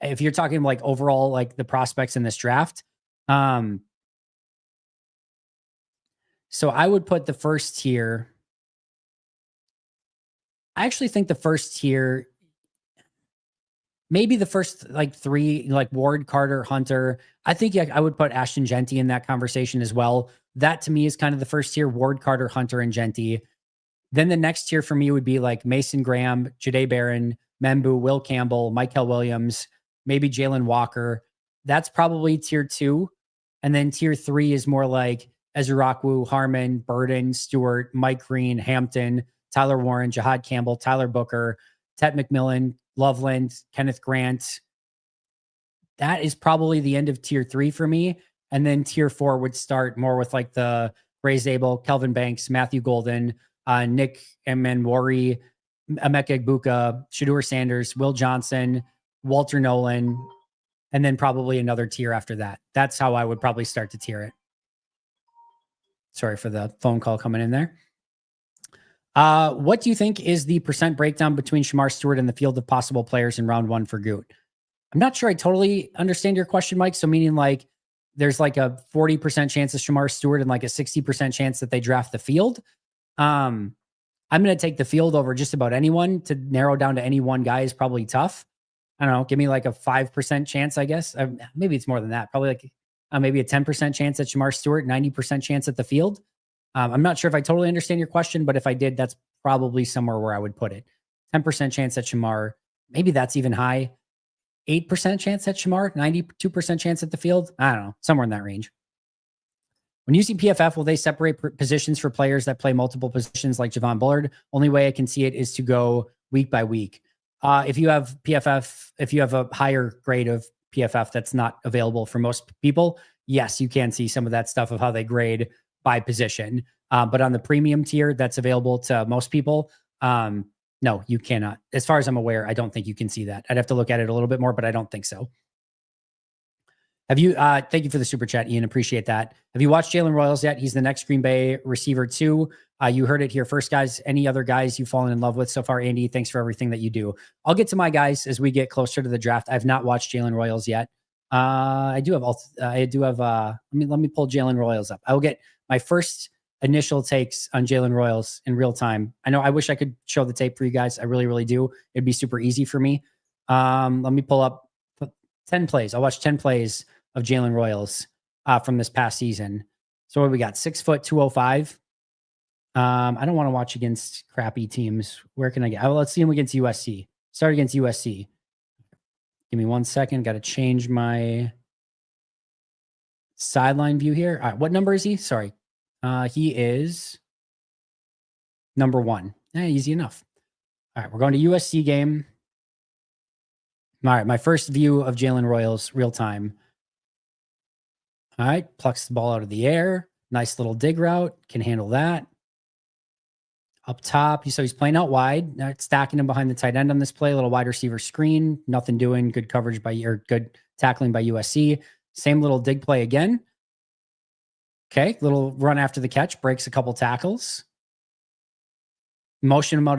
If you're talking like overall, like the prospects in this draft. So I would put the first tier. I actually think the first tier, maybe the first like 3, like Ward, Carter, Hunter. I think I would put Ashton Genty in that conversation as well. That to me is kind of the first tier: Ward, Carter, Hunter, and Genty. Then the next tier for me would be like Mason Graham, Jahdae Barron, Membu, Will Campbell, Mykel Williams, maybe Jalen Walker. That's probably tier 2. And then tier 3 is more like Ezeiruaku, Harmon, Burden, Stewart, Mike Green, Hampton, Tyler Warren, Jahad Campbell, Tyler Booker, Ted McMillan, Loveland, Kenneth Grant. That is probably the end of tier 3 for me. And then tier 4 would start more with like the Ray Zabel, Kelvin Banks, Matthew Golden, Nick Emenwari, Emeka Egbuka, Shadur Sanders, Will Johnson, Walter Nolan, and then probably another tier after that. That's how I would probably start to tier it. Sorry for the phone call coming in there. What do you think is the percent breakdown between Shamar Stewart and the field of possible players in round 1 for Goot? I'm not sure I totally understand your question, Mike. So meaning like there's like a 40% chance of Shamar Stewart and like a 60% chance that they draft the field. I'm going to take the field over just about anyone. To narrow down to any one guy is probably tough. I don't know. Give me like a 5% chance, I guess. Maybe it's more than that. Probably like maybe a 10% chance at Shamar Stewart, 90% chance at the field. I'm not sure if I totally understand your question, but if I did, that's probably somewhere where I would put it. 10% chance at Shamar. Maybe that's even high. 8% chance at Shamar, 92% chance at the field. I don't know. Somewhere in that range. When using PFF, will they separate positions for players that play multiple positions like Javon Bullard? Only way I can see it is to go week by week. If you have PFF, if you have a higher grade of PFF that's not available for most people, yes, you can see some of that stuff of how they grade by position. But on the premium tier that's available to most people, no, you cannot. As far as I'm aware, I don't think you can see that. I'd have to look at it a little bit more, but I don't think so. Have you, thank you for the super chat, Ian. Appreciate that. Have you watched Jalen Royals yet? He's the next Green Bay receiver too. You heard it here first, guys. Any other guys you've fallen in love with so far, Andy? Thanks for everything that you do. I'll get to my guys as we get closer to the draft. I've not watched Jalen Royals yet. I do have, let me pull Jalen Royals up. I will get my first initial takes on Jalen Royals in real time. I know I wish I could show the tape for you guys. I really, really do. It'd be super easy for me. Let me pull up 10 plays. I'll watch 10 plays of Jalen Royals from this past season. So what we got? 6 foot, 205. I don't want to watch against crappy teams. Where can I get? Let's see him against USC. Start against USC. Give me 1 second. Got to change my sideline view here. All right. What number is he? Sorry. He is number 1. Easy enough. All right. We're going to USC game. All right. My first view of Jalen Royals real time. All right. Plucks the ball out of the air. Nice little dig route. Can handle that. Up top. So he's playing out wide. Stacking him behind the tight end on this play. A little wide receiver screen. Nothing doing. Good coverage or good tackling by USC. Same little dig play again. Okay. Little run after the catch. Breaks a couple tackles. Motion him out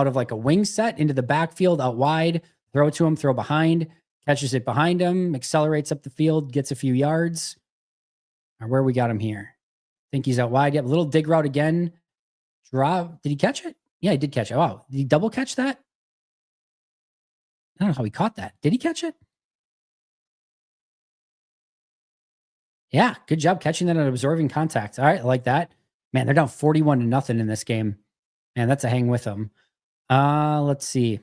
of like a wing set into the backfield out wide. Throw to him. Throw behind. Catches it behind him, accelerates up the field, gets a few yards. Where we got him here? I think he's out wide. Yep, a little dig route again. Drop. Did he catch it? Yeah, he did catch it. Wow. Did he double catch that? I don't know how he caught that. Did he catch it? Yeah, good job catching that and absorbing contact. All right, I like that. Man, they're down 41-0 in this game. Man, that's a hang with them. Let's see.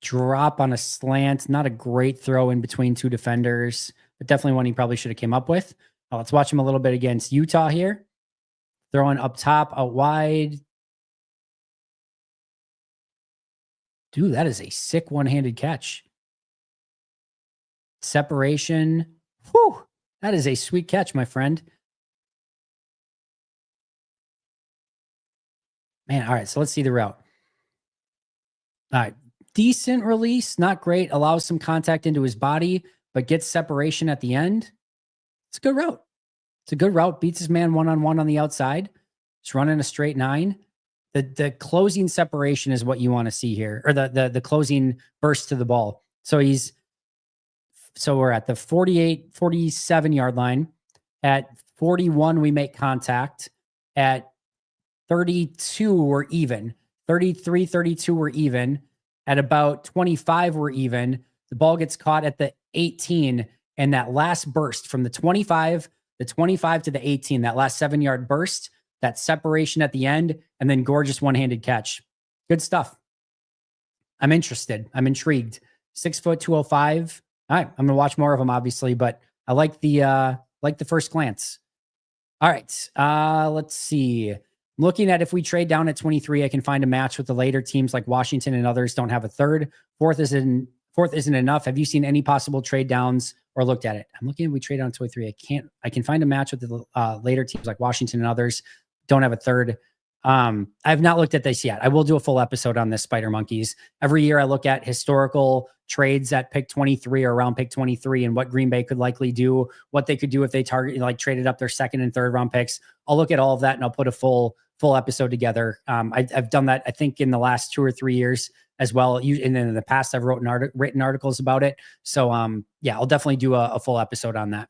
Drop on a slant. Not a great throw in between 2 defenders, but definitely one he probably should have came up with. Let's watch him a little bit against Utah here. Throwing up top, out wide. Dude, that is a sick one-handed catch. Separation. Whew, that is a sweet catch, my friend. Man, all right, so let's see the route. All right, decent release, not great. Allows some contact into his body, but gets separation at the end. It's a good route. It's a good route. Beats his man one-on-one on the outside. It's running a straight 9. The closing separation is what you want to see here, or the closing burst to the ball. So we're at the 47 yard line. At 41, we make contact. At 32, we're even. 33, 32, we're even. At about 25, we're even. The ball gets caught at the 18, and that last burst from the 25 to the 18, that last 7-yard burst, that separation at the end, and then gorgeous one-handed catch. Good stuff. I'm interested. I'm intrigued. 6 foot 205. All right, I'm gonna watch more of them, obviously, but I like the first glance. All right, let's see. Looking at if we trade down at 23, I can find a match with the later teams like Washington and others don't have a third. Fourth isn't enough. Have you seen any possible trade downs or looked at it? I'm looking at we trade down 23. I can find a match with the later teams like Washington and others don't have a third. I've not looked at this yet. I will do a full episode on this, Spider Monkeys. Every year I look at historical trades at pick 23 or around pick 23 and what Green Bay could likely do, what they could do if they traded up their second and third round picks. I'll look at all of that and I'll put a full episode together. I've done that, I think, in the last 2 or 3 years as well. And then in the past, I've written articles about it. So yeah, I'll definitely do a full episode on that.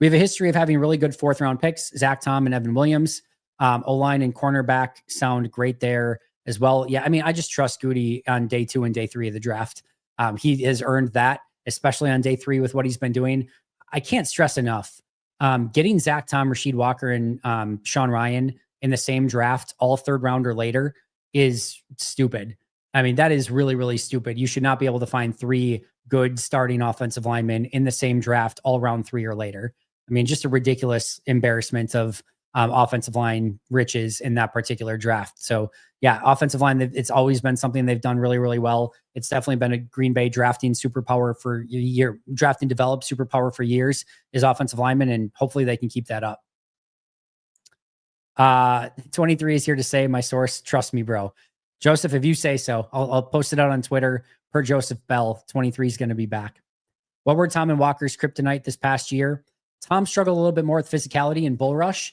We have a history of having really good 4th round picks, Zack Tom and Evan Williams. O-line and cornerback sound great there as well. Yeah, I mean, I just trust Goody on day 2 and day 3 of the draft. He has earned that, especially on day 3 with what he's been doing. I can't stress enough. Getting Zack Tom, Rasheed Walker, and Sean Ryan in the same draft, all 3rd round or later, is stupid. I mean, that is really, really stupid. You should not be able to find 3 good starting offensive linemen in the same draft, all round 3 or later. I mean, just a ridiculous embarrassment of offensive line riches in that particular draft. So yeah, offensive line, it's always been something they've done really, really well. It's definitely been a Green Bay drafting superpower for a year, draft and develop superpower for years is offensive linemen, and hopefully they can keep that up. 23 is here to say, my source, trust me, bro. Joseph, if you say so, I'll post it out on Twitter. Per Joseph Bell, 23 is going to be back. What were Tom and Walker's kryptonite this past year? Tom struggled a little bit more with physicality and bull rush.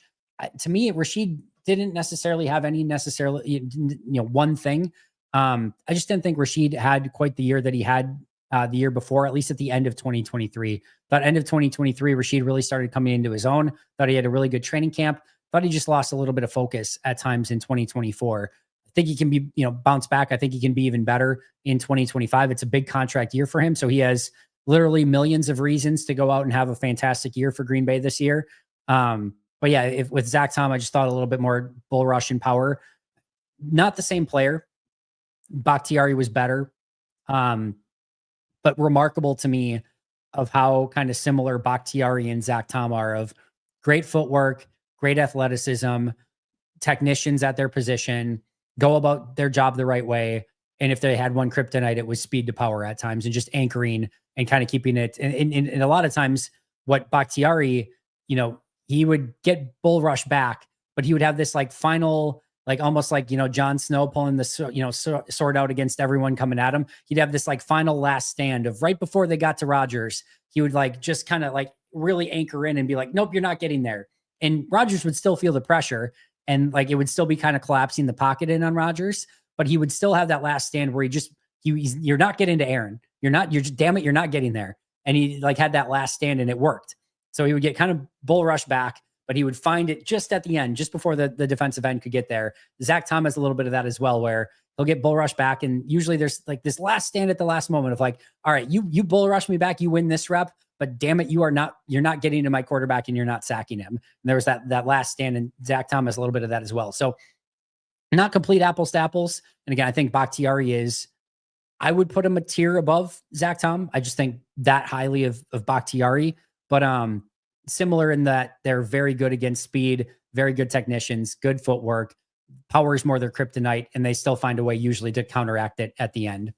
To me, Rasheed didn't necessarily have any one thing. I just didn't think Rasheed had quite the year that he had the year before, at least at the end of 2023. But end of 2023, Rasheed really started coming into his own. Thought he had a really good training camp. Thought he just lost a little bit of focus at times in 2024. I think he can be, bounce back. I think he can be even better in 2025. It's a big contract year for him. So he has literally millions of reasons to go out and have a fantastic year for Green Bay this year. But yeah, with Zack Tom, I just thought a little bit more bull rush and power. Not the same player. Bakhtiari was better. But remarkable to me of how kind of similar Bakhtiari and Zack Tom are, of great footwork, great athleticism, technicians at their position, go about their job the right way. And if they had one kryptonite, it was speed to power at times and just anchoring and kind of keeping it. And a lot of times what Bakhtiari, he would get bull rush back, but he would have this final, almost like, Jon Snow pulling the, sword out against everyone coming at him. He'd have this final last stand of right before they got to Rodgers. He would just kind of really anchor in and be like, nope, you're not getting there. And Rodgers would still feel the pressure and it would still be kind of collapsing the pocket in on Rodgers, but he would still have that last stand where you're not getting to Aaron. Damn it, you're not getting there. And he had that last stand and it worked. So he would get kind of bull rush back, but he would find it just at the end, just before the defensive end could get there. Zack Tom has a little bit of that as well, where he'll get bull rush back. And usually there's this last stand at the last moment of all right, you bull rush me back, you win this rep, but damn it, you're not getting to my quarterback and you're not sacking him. And there was that last stand, and Zack Tom has a little bit of that as well. So not complete apples to apples. And again, I think Bakhtiari I would put him a tier above Zack Tom. I just think that highly of Bakhtiari, but similar in that they're very good against speed, very good technicians, good footwork, power is more their kryptonite, and they still find a way usually to counteract it at the end.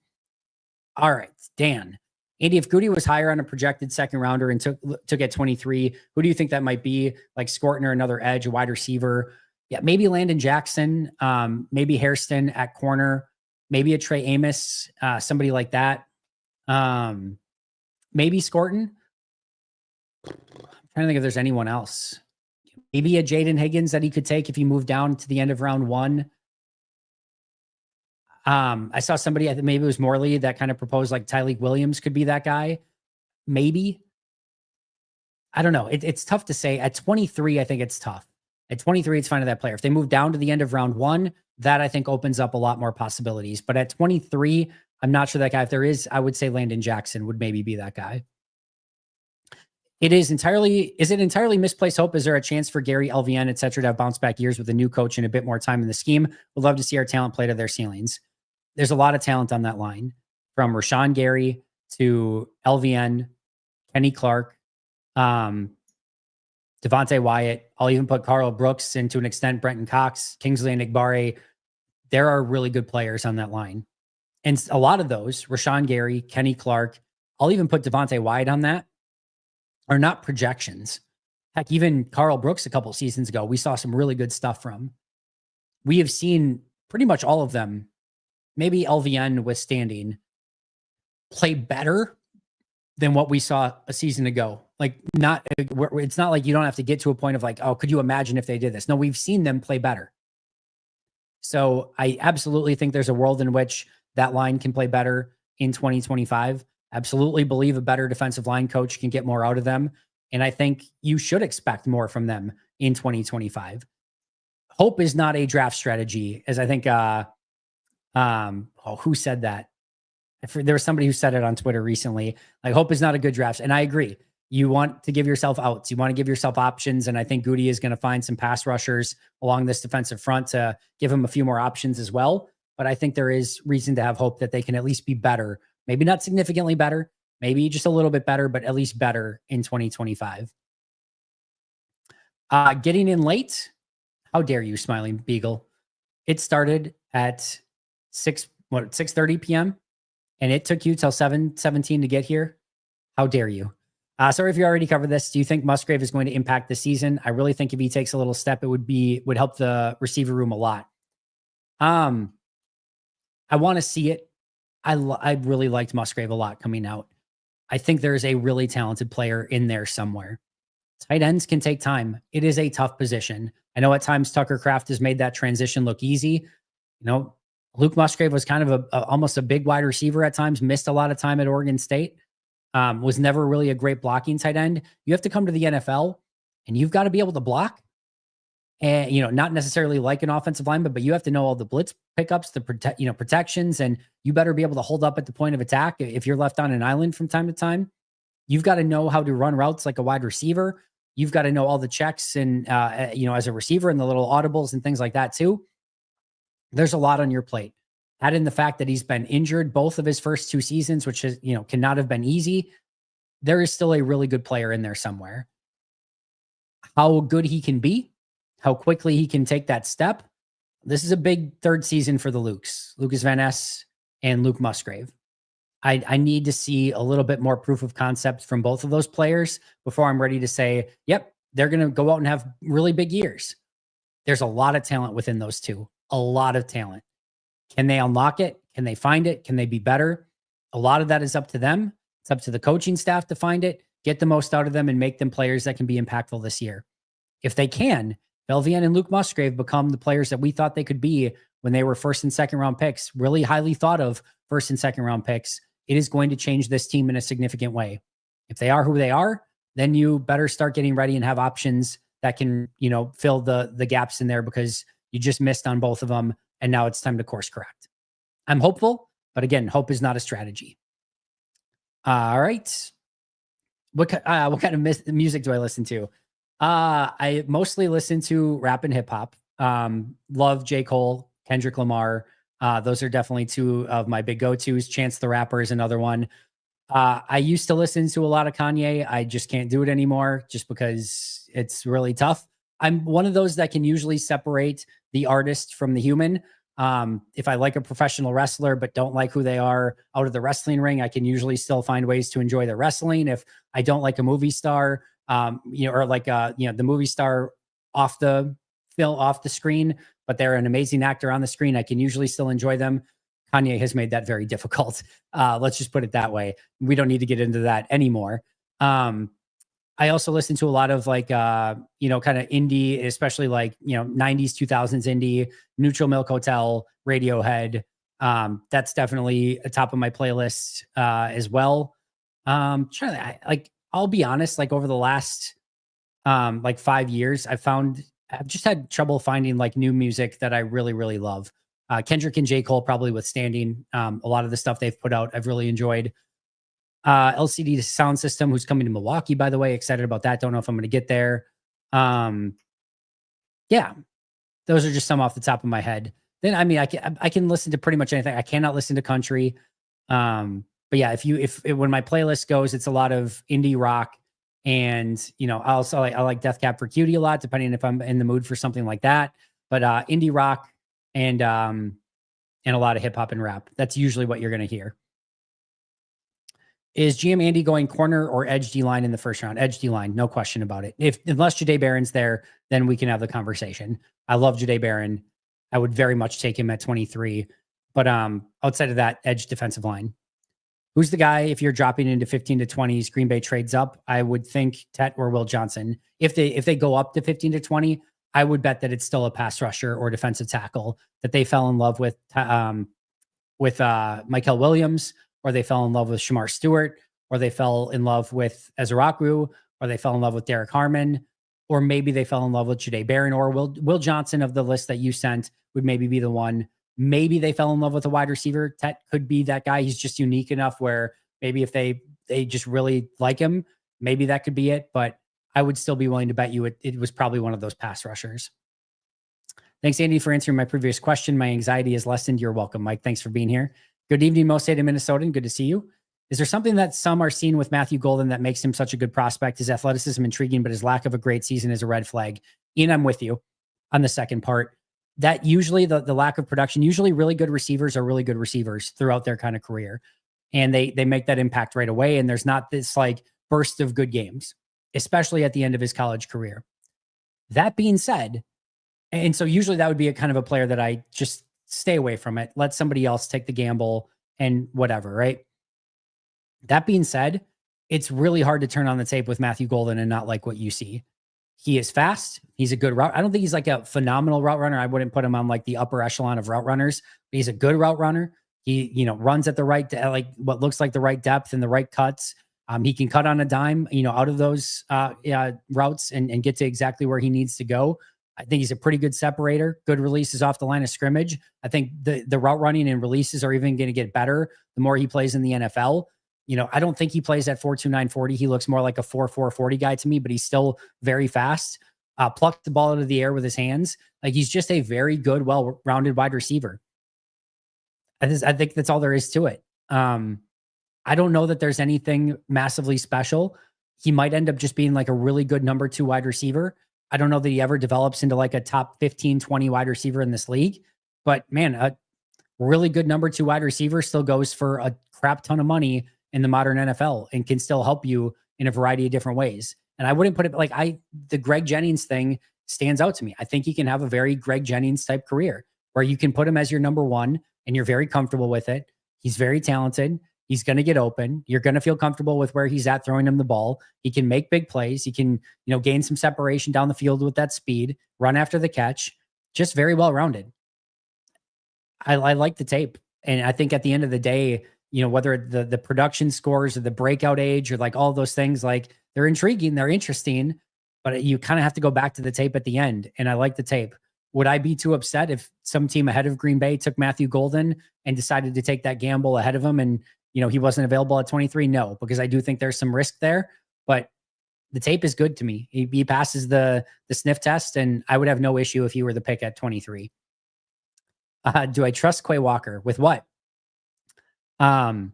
All right, Dan. Andy, if Goody was higher on a projected second rounder and took at 23, who do you think that might be? Like Scortner, another edge, a wide receiver. Yeah, maybe Landon Jackson, maybe Hairston at corner, maybe a Trey Amos, somebody like that. Maybe Scorton. I'm trying to think if there's anyone else. Maybe a Jaden Higgins that he could take if he moved down to the end of round 1. I saw somebody, I think maybe it was Morley, that kind of proposed like Tyleek Williams could be that guy. Maybe. I don't know. It's tough to say. At 23, I think it's tough. At 23, it's fine to that player. If they move down to the end of round 1, that I think opens up a lot more possibilities. But at 23, I'm not sure that guy. If there is, I would say Landon Jackson would maybe be that guy. Is it entirely misplaced hope? Is there a chance for Gary, LVN, et cetera, to have bounce back years with a new coach and a bit more time in the scheme? Would love to see our talent play to their ceilings. There's a lot of talent on that line, from Rashawn Gary to LVN, Kenny Clark, Devontae Wyatt. I'll even put Carl Brooks and to an extent Brenton Cox, Kingsley and Igbare. There are really good players on that line. And a lot of those, Rashawn Gary, Kenny Clark, I'll even put Devontae Wyatt on that, are not projections. Heck, even Carl Brooks a couple seasons ago, we saw some really good stuff from. We have seen pretty much all of them, maybe LVN withstanding, play better than what we saw a season ago. Like, it's not like you don't have to get to a point of like, oh, could you imagine if they did this? No, we've seen them play better. So I absolutely think there's a world in which that line can play better in 2025. Absolutely believe a better defensive line coach can get more out of them. And I think you should expect more from them in 2025. Hope is not a draft strategy, as I think, who said that? There was somebody who said it on Twitter recently. Like, hope is not a good draft. And I agree. You want to give yourself outs. You want to give yourself options. And I think Goody is going to find some pass rushers along this defensive front to give him a few more options as well. But I think there is reason to have hope that they can at least be better. Maybe not significantly better, maybe just a little bit better, but at least better in 2025. Getting in late. How dare you, Smiling Beagle? It started at 6:30 p.m. and it took you till 7:17 to get here. How dare you? Sorry if you already covered this. Do you think Musgrave is going to impact the season? I really think if he takes a little step, it would help the receiver room a lot. I want to see it. I really liked Musgrave a lot coming out. I think there's a really talented player in there somewhere. Tight ends can take time. It is a tough position. I know at times Tucker Kraft has made that transition look easy. You know, Luke Musgrave was kind of almost a big wide receiver at times, missed a lot of time at Oregon State, was never really a great blocking tight end. You have to come to the NFL and you've got to be able to block. And, not necessarily like an offensive lineman, but you have to know all the blitz pickups, the protections, and you better be able to hold up at the point of attack. If you're left on an island from time to time, you've got to know how to run routes like a wide receiver. You've got to know all the checks and, as a receiver and the little audibles and things like that too. There's a lot on your plate. Add in the fact that he's been injured both of his first 2 seasons, which is, cannot have been easy. There is still a really good player in there somewhere. How good he can be, how quickly he can take that step. This is a big third season for the Lucas Van Ness and Luke Musgrave. I need to see a little bit more proof of concept from both of those players before I'm ready to say, yep, they're going to go out and have really big years. There's a lot of talent within those two, a lot of talent. Can they unlock it? Can they find it? Can they be better? A lot of that is up to them. It's up to the coaching staff to find it, get the most out of them, and make them players that can be impactful this year. If they can, LVN and Luke Musgrave become the players that we thought they could be when they were first and second round picks, really highly thought of first and second round picks. It is going to change this team in a significant way. If they are who they are, then you better start getting ready and have options that can, fill the gaps in there because you just missed on both of them. And now it's time to course correct. I'm hopeful, but again, hope is not a strategy. All right. What kind of music do I listen to? I mostly listen to rap and hip hop. Love J. Cole, Kendrick Lamar. Those are definitely 2 of my big go-tos. Chance the Rapper is another one. I used to listen to a lot of Kanye. I just can't do it anymore just because it's really tough. I'm one of those that can usually separate the artist from the human. If I like a professional wrestler but don't like who they are out of the wrestling ring, I can usually still find ways to enjoy their wrestling. If I don't like a movie star, or like the movie star off the screen, but they're an amazing actor on the screen, I can usually still enjoy them. Kanye has made that very difficult. Let's just put it that way. We don't need to get into that anymore. I also listen to a lot of like, kind of indie, especially like, 90s, 2000s indie, Neutral Milk Hotel, Radiohead. That's definitely a top of my playlist as well. I'll be honest, like over the last 5 years, I've just had trouble finding like new music that I really, really love. Kendrick and J. Cole probably withstanding a lot of the stuff they've put out. I've really enjoyed. LCD Sound System, who's coming to Milwaukee, by the way. Excited about that. Don't know if I'm going to get there. Yeah, those are just some off the top of my head. Then, I mean, I can listen to pretty much anything. I cannot listen to country. But yeah, when my playlist goes, it's a lot of indie rock, and I like Death Cab for Cutie a lot, depending if I'm in the mood for something like that. But indie rock and a lot of hip hop and rap. That's usually what you're going to hear. Is GM Andy going corner or edge D line in the first round? Edge D line, no question about it. Unless Jahdae Barron's there, then we can have the conversation. I love Jahdae Barron. I would very much take him at 23. But outside of that, edge defensive line. Who's the guy if you're dropping into 15 to 20s? Green Bay trades up. I would think Tet or Will Johnson. If they go up to 15 to 20, I would bet that it's still a pass rusher or defensive tackle that they fell in love with Mykel Williams, or they fell in love with Shamar Stewart, or they fell in love with Ezeiruaku, or they fell in love with Derrick Harmon, or maybe they fell in love with Jahdae Barron, or Will Johnson of the list that you sent would maybe be the one. Maybe they fell in love with a wide receiver. Tet could be that guy. He's just unique enough where maybe if they just really like him, maybe that could be it. But I would still be willing to bet you it was probably one of those pass rushers. Thanks, Andy, for answering my previous question. My anxiety is lessened. You're welcome, Mike. Thanks for being here. Good evening, Mo State in Minnesota. Good to see you. Is there something that some are seeing with Matthew Golden that makes him such a good prospect? His athleticism intriguing, but his lack of a great season is a red flag. Ian, I'm with you on the second part. That usually the lack of production, usually really good receivers are really good receivers throughout their kind of career. And they make that impact right away. And there's not this like burst of good games, especially at the end of his college career. That being said, and so usually that would be a kind of a player that I just stay away from it. Let somebody else take the gamble and whatever, right? That being said, it's really hard to turn on the tape with Matthew Golden and not like what you see. He is fast. He's a good route. I don't think he's like a phenomenal route runner. I wouldn't put him on like the upper echelon of route runners, but he's a good route runner. He, runs at the right, like what looks like the right depth and the right cuts. He can cut on a dime, out of those routes and get to exactly where he needs to go. I think he's a pretty good separator, good releases off the line of scrimmage. I think the route running and releases are even going to get better the more he plays in the NFL. I don't think he plays at 4.29 40. He looks more like a 4.4 40 guy to me, but he's still very fast. Plucks the ball out of the air with his hands. Like he's just a very good, well-rounded wide receiver. I think that's all there is to it. I don't know that there's anything massively special. He might end up just being like a really good number 2 wide receiver. I don't know that he ever develops into like a top 15, 20 wide receiver in this league, but man, a really good number 2 wide receiver still goes for a crap ton of money in the modern NFL and can still help you in a variety of different ways. And I wouldn't put it like the Greg Jennings thing stands out to me. I think he can have a very Greg Jennings type career where you can put him as your number 1 and you're very comfortable with it. He's very talented. He's going to get open. You're going to feel comfortable with where he's at throwing him the ball. He can make big plays. He can, gain some separation down the field with that speed, run after the catch, just very well-rounded. I like the tape. And I think at the end of the day, whether the production scores or the breakout age or like all those things, like they're intriguing, they're interesting, but you kind of have to go back to the tape at the end. And I like the tape. Would I be too upset if some team ahead of Green Bay took Matthew Golden and decided to take that gamble ahead of him and, he wasn't available at 23? No, because I do think there's some risk there, but the tape is good to me. He passes the sniff test, and I would have no issue if he were the pick at 23. Do I trust Quay Walker with what? Not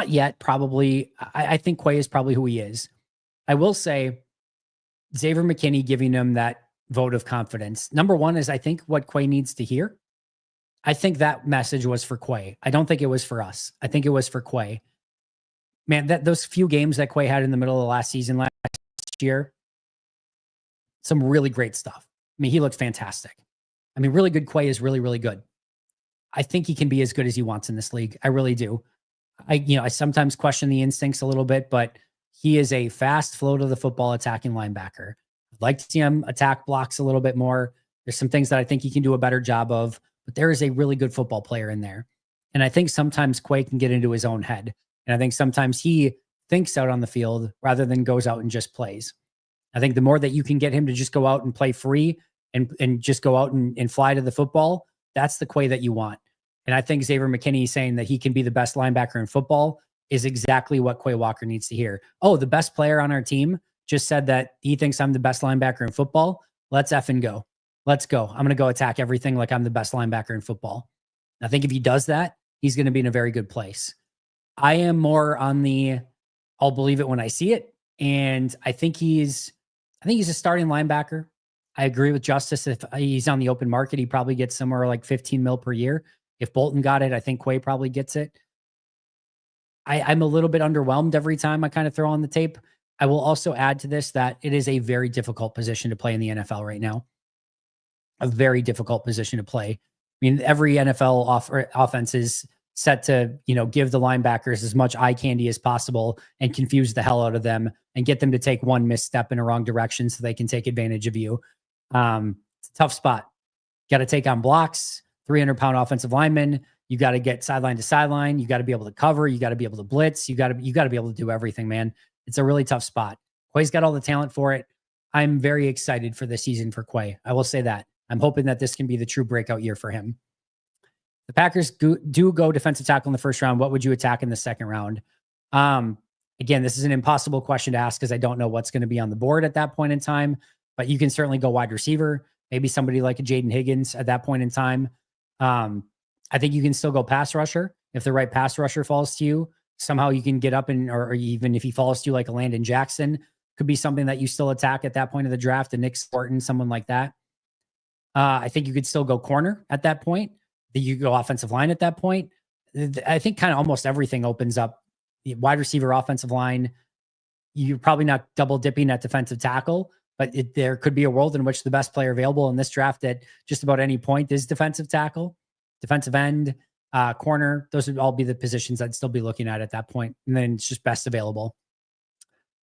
yet, probably. I think Quay is probably who he is. I will say Xavier McKinney giving him that vote of confidence. Number one is I think what Quay needs to hear. I think that message was for Quay. I don't think it was for us. I think it was for Quay. Man, those few games that Quay had in the middle of the last season last year, some really great stuff. I mean, he looked fantastic. I mean, really good Quay is really, really good. I think he can be as good as he wants in this league. I really do. I sometimes question the instincts a little bit, but he is a fast flow to the football attacking linebacker. I'd like to see him attack blocks a little bit more. There's some things that I think he can do a better job of, but there is a really good football player in there. And I think sometimes Quay can get into his own head. And I think sometimes he thinks out on the field rather than goes out and just plays. I think the more that you can get him to just go out and play free and just go out and fly to the football, that's the Quay that you want. And I think Xavier McKinney saying that he can be the best linebacker in football is exactly what Quay Walker needs to hear. Oh, the best player on our team just said that he thinks I'm the best linebacker in football. Let's effing go. Let's go. I'm going to go attack everything like I'm the best linebacker in football. I think if he does that, he's going to be in a very good place. I am more on the I'll believe it when I see it. And I think he's a starting linebacker. I agree with Justice. If he's on the open market, he probably gets somewhere like 15 mil per year. If Bolton got it, I think Quay probably gets it. I'm a little bit underwhelmed every time I kind of throw on the tape. I will also add to this that it is a very difficult position to play in the NFL right now. A very difficult position to play. I mean, every NFL offense is set to, give the linebackers as much eye candy as possible and confuse the hell out of them and get them to take one misstep in a wrong direction so they can take advantage of you. It's a tough spot. Got to take on blocks, 300-pound offensive linemen. You got to get sideline to sideline. You got to be able to cover. You got to be able to blitz. You got to be able to do everything, man. It's a really tough spot. Quay's got all the talent for it. I'm very excited for this season for Quay. I will say that. I'm hoping that this can be the true breakout year for him. The Packers do go defensive tackle in the first round. What would you attack in the second round? Again, this is an impossible question to ask because I don't know what's going to be on the board at that point in time, but you can certainly go wide receiver, maybe somebody like a Jaden Higgins at that point in time. I think you can still go pass rusher. If the right pass rusher falls to you, somehow you can get up or even if he falls to you like a Landon Jackson, could be something that you still attack at that point of the draft, a Nick Sporton, someone like that. I think you could still go corner at that point. You go offensive line at that point. I think kind of almost everything opens up. Wide receiver, offensive line. You're probably not double dipping at defensive tackle, but there could be a world in which the best player available in this draft at just about any point is defensive tackle, defensive end, corner. Those would all be the positions I'd still be looking at that point. And then it's just best available.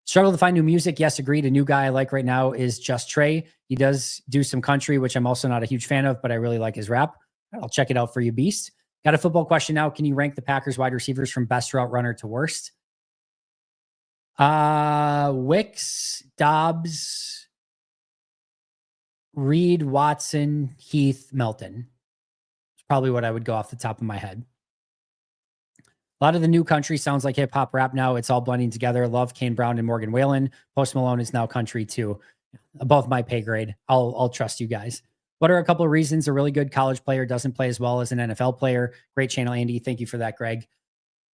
Struggle to find new music. Yes, agreed. A new guy I like right now is Just Trey. He does do some country, which I'm also not a huge fan of, but I really like his rap. I'll check it out for you, Beast. Got a football question now. Can you rank the Packers wide receivers from best route runner to worst? Wicks, Dobbs, Reed, Watson, Heath, Melton. It's probably what I would go off the top of my head. A lot of the new country sounds like hip hop rap now. It's all blending together. Love Kane Brown and Morgan Wallen. Post Malone is now country too. Above my pay grade. I'll trust you guys. What are a couple of reasons a really good college player doesn't play as well as an NFL player? Great channel, Andy. Thank you for that, Greg.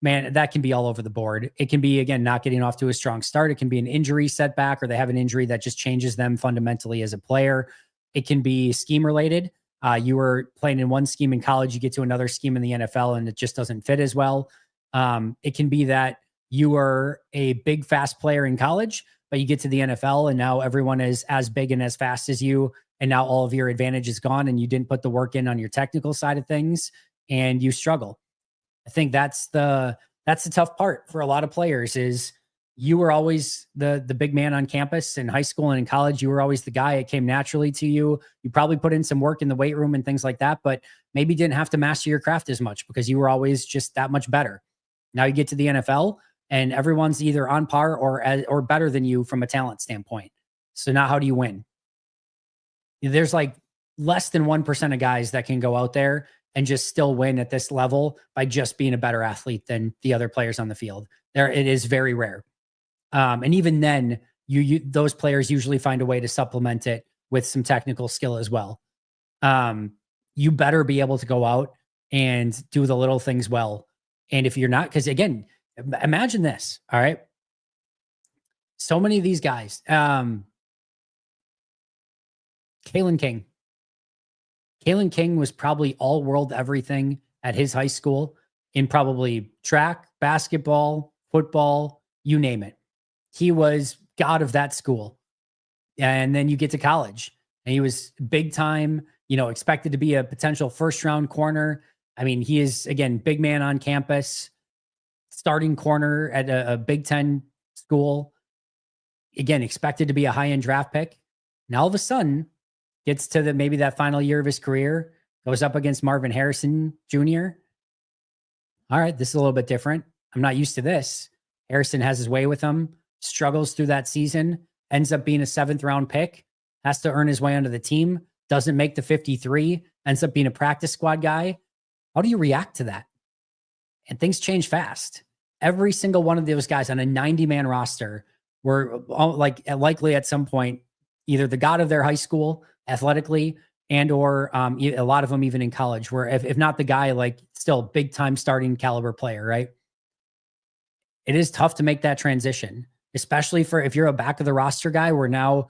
Man, that can be all over the board. It can be, again, not getting off to a strong start. It can be an injury setback, or they have an injury that just changes them fundamentally as a player. It can be scheme related. You were playing in one scheme in college, you get to another scheme in the NFL, and it just doesn't fit as well. It can be that you were a big, fast player in college, but you get to the NFL and now everyone is as big and as fast as you. And now all of your advantage is gone and you didn't put the work in on your technical side of things and you struggle. I think that's the tough part for a lot of players is you were always the big man on campus in high school and in college. You were always the guy. It came naturally to you. You probably put in some work in the weight room and things like that, but maybe didn't have to master your craft as much because you were always just that much better. Now you get to the NFL and everyone's either on par or better than you from a talent standpoint. So now how do you win? There's like less than 1% of guys that can go out there and just still win at this level by just being a better athlete than the other players on the field. It is very rare. And even then, those players usually find a way to supplement it with some technical skill as well. You better be able to go out and do the little things well. And if you're not, because again, imagine this. All right. So many of these guys, Kalen King. Kalen King was probably all world everything at his high school in probably track, basketball, football, you name it. He was god of that school. And then you get to college and he was big time, expected to be a potential first round corner. I mean, he is, again, big man on campus, starting corner at a Big Ten school. Again, expected to be a high-end draft pick. Now all of a sudden gets to maybe that final year of his career, goes up against Marvin Harrison Jr. All right, this is a little bit different. I'm not used to this. Harrison has his way with him, struggles through that season, ends up being a 7th round pick, has to earn his way onto the team, doesn't make the 53, ends up being a practice squad guy. How do you react to that? And things change fast. Every single one of those guys on a 90-man roster were likely at some point either the god of their high school athletically and or a lot of them even in college were, if not the guy, like still big time starting caliber player, right? It is tough to make that transition, especially if you're a back of the roster guy where now,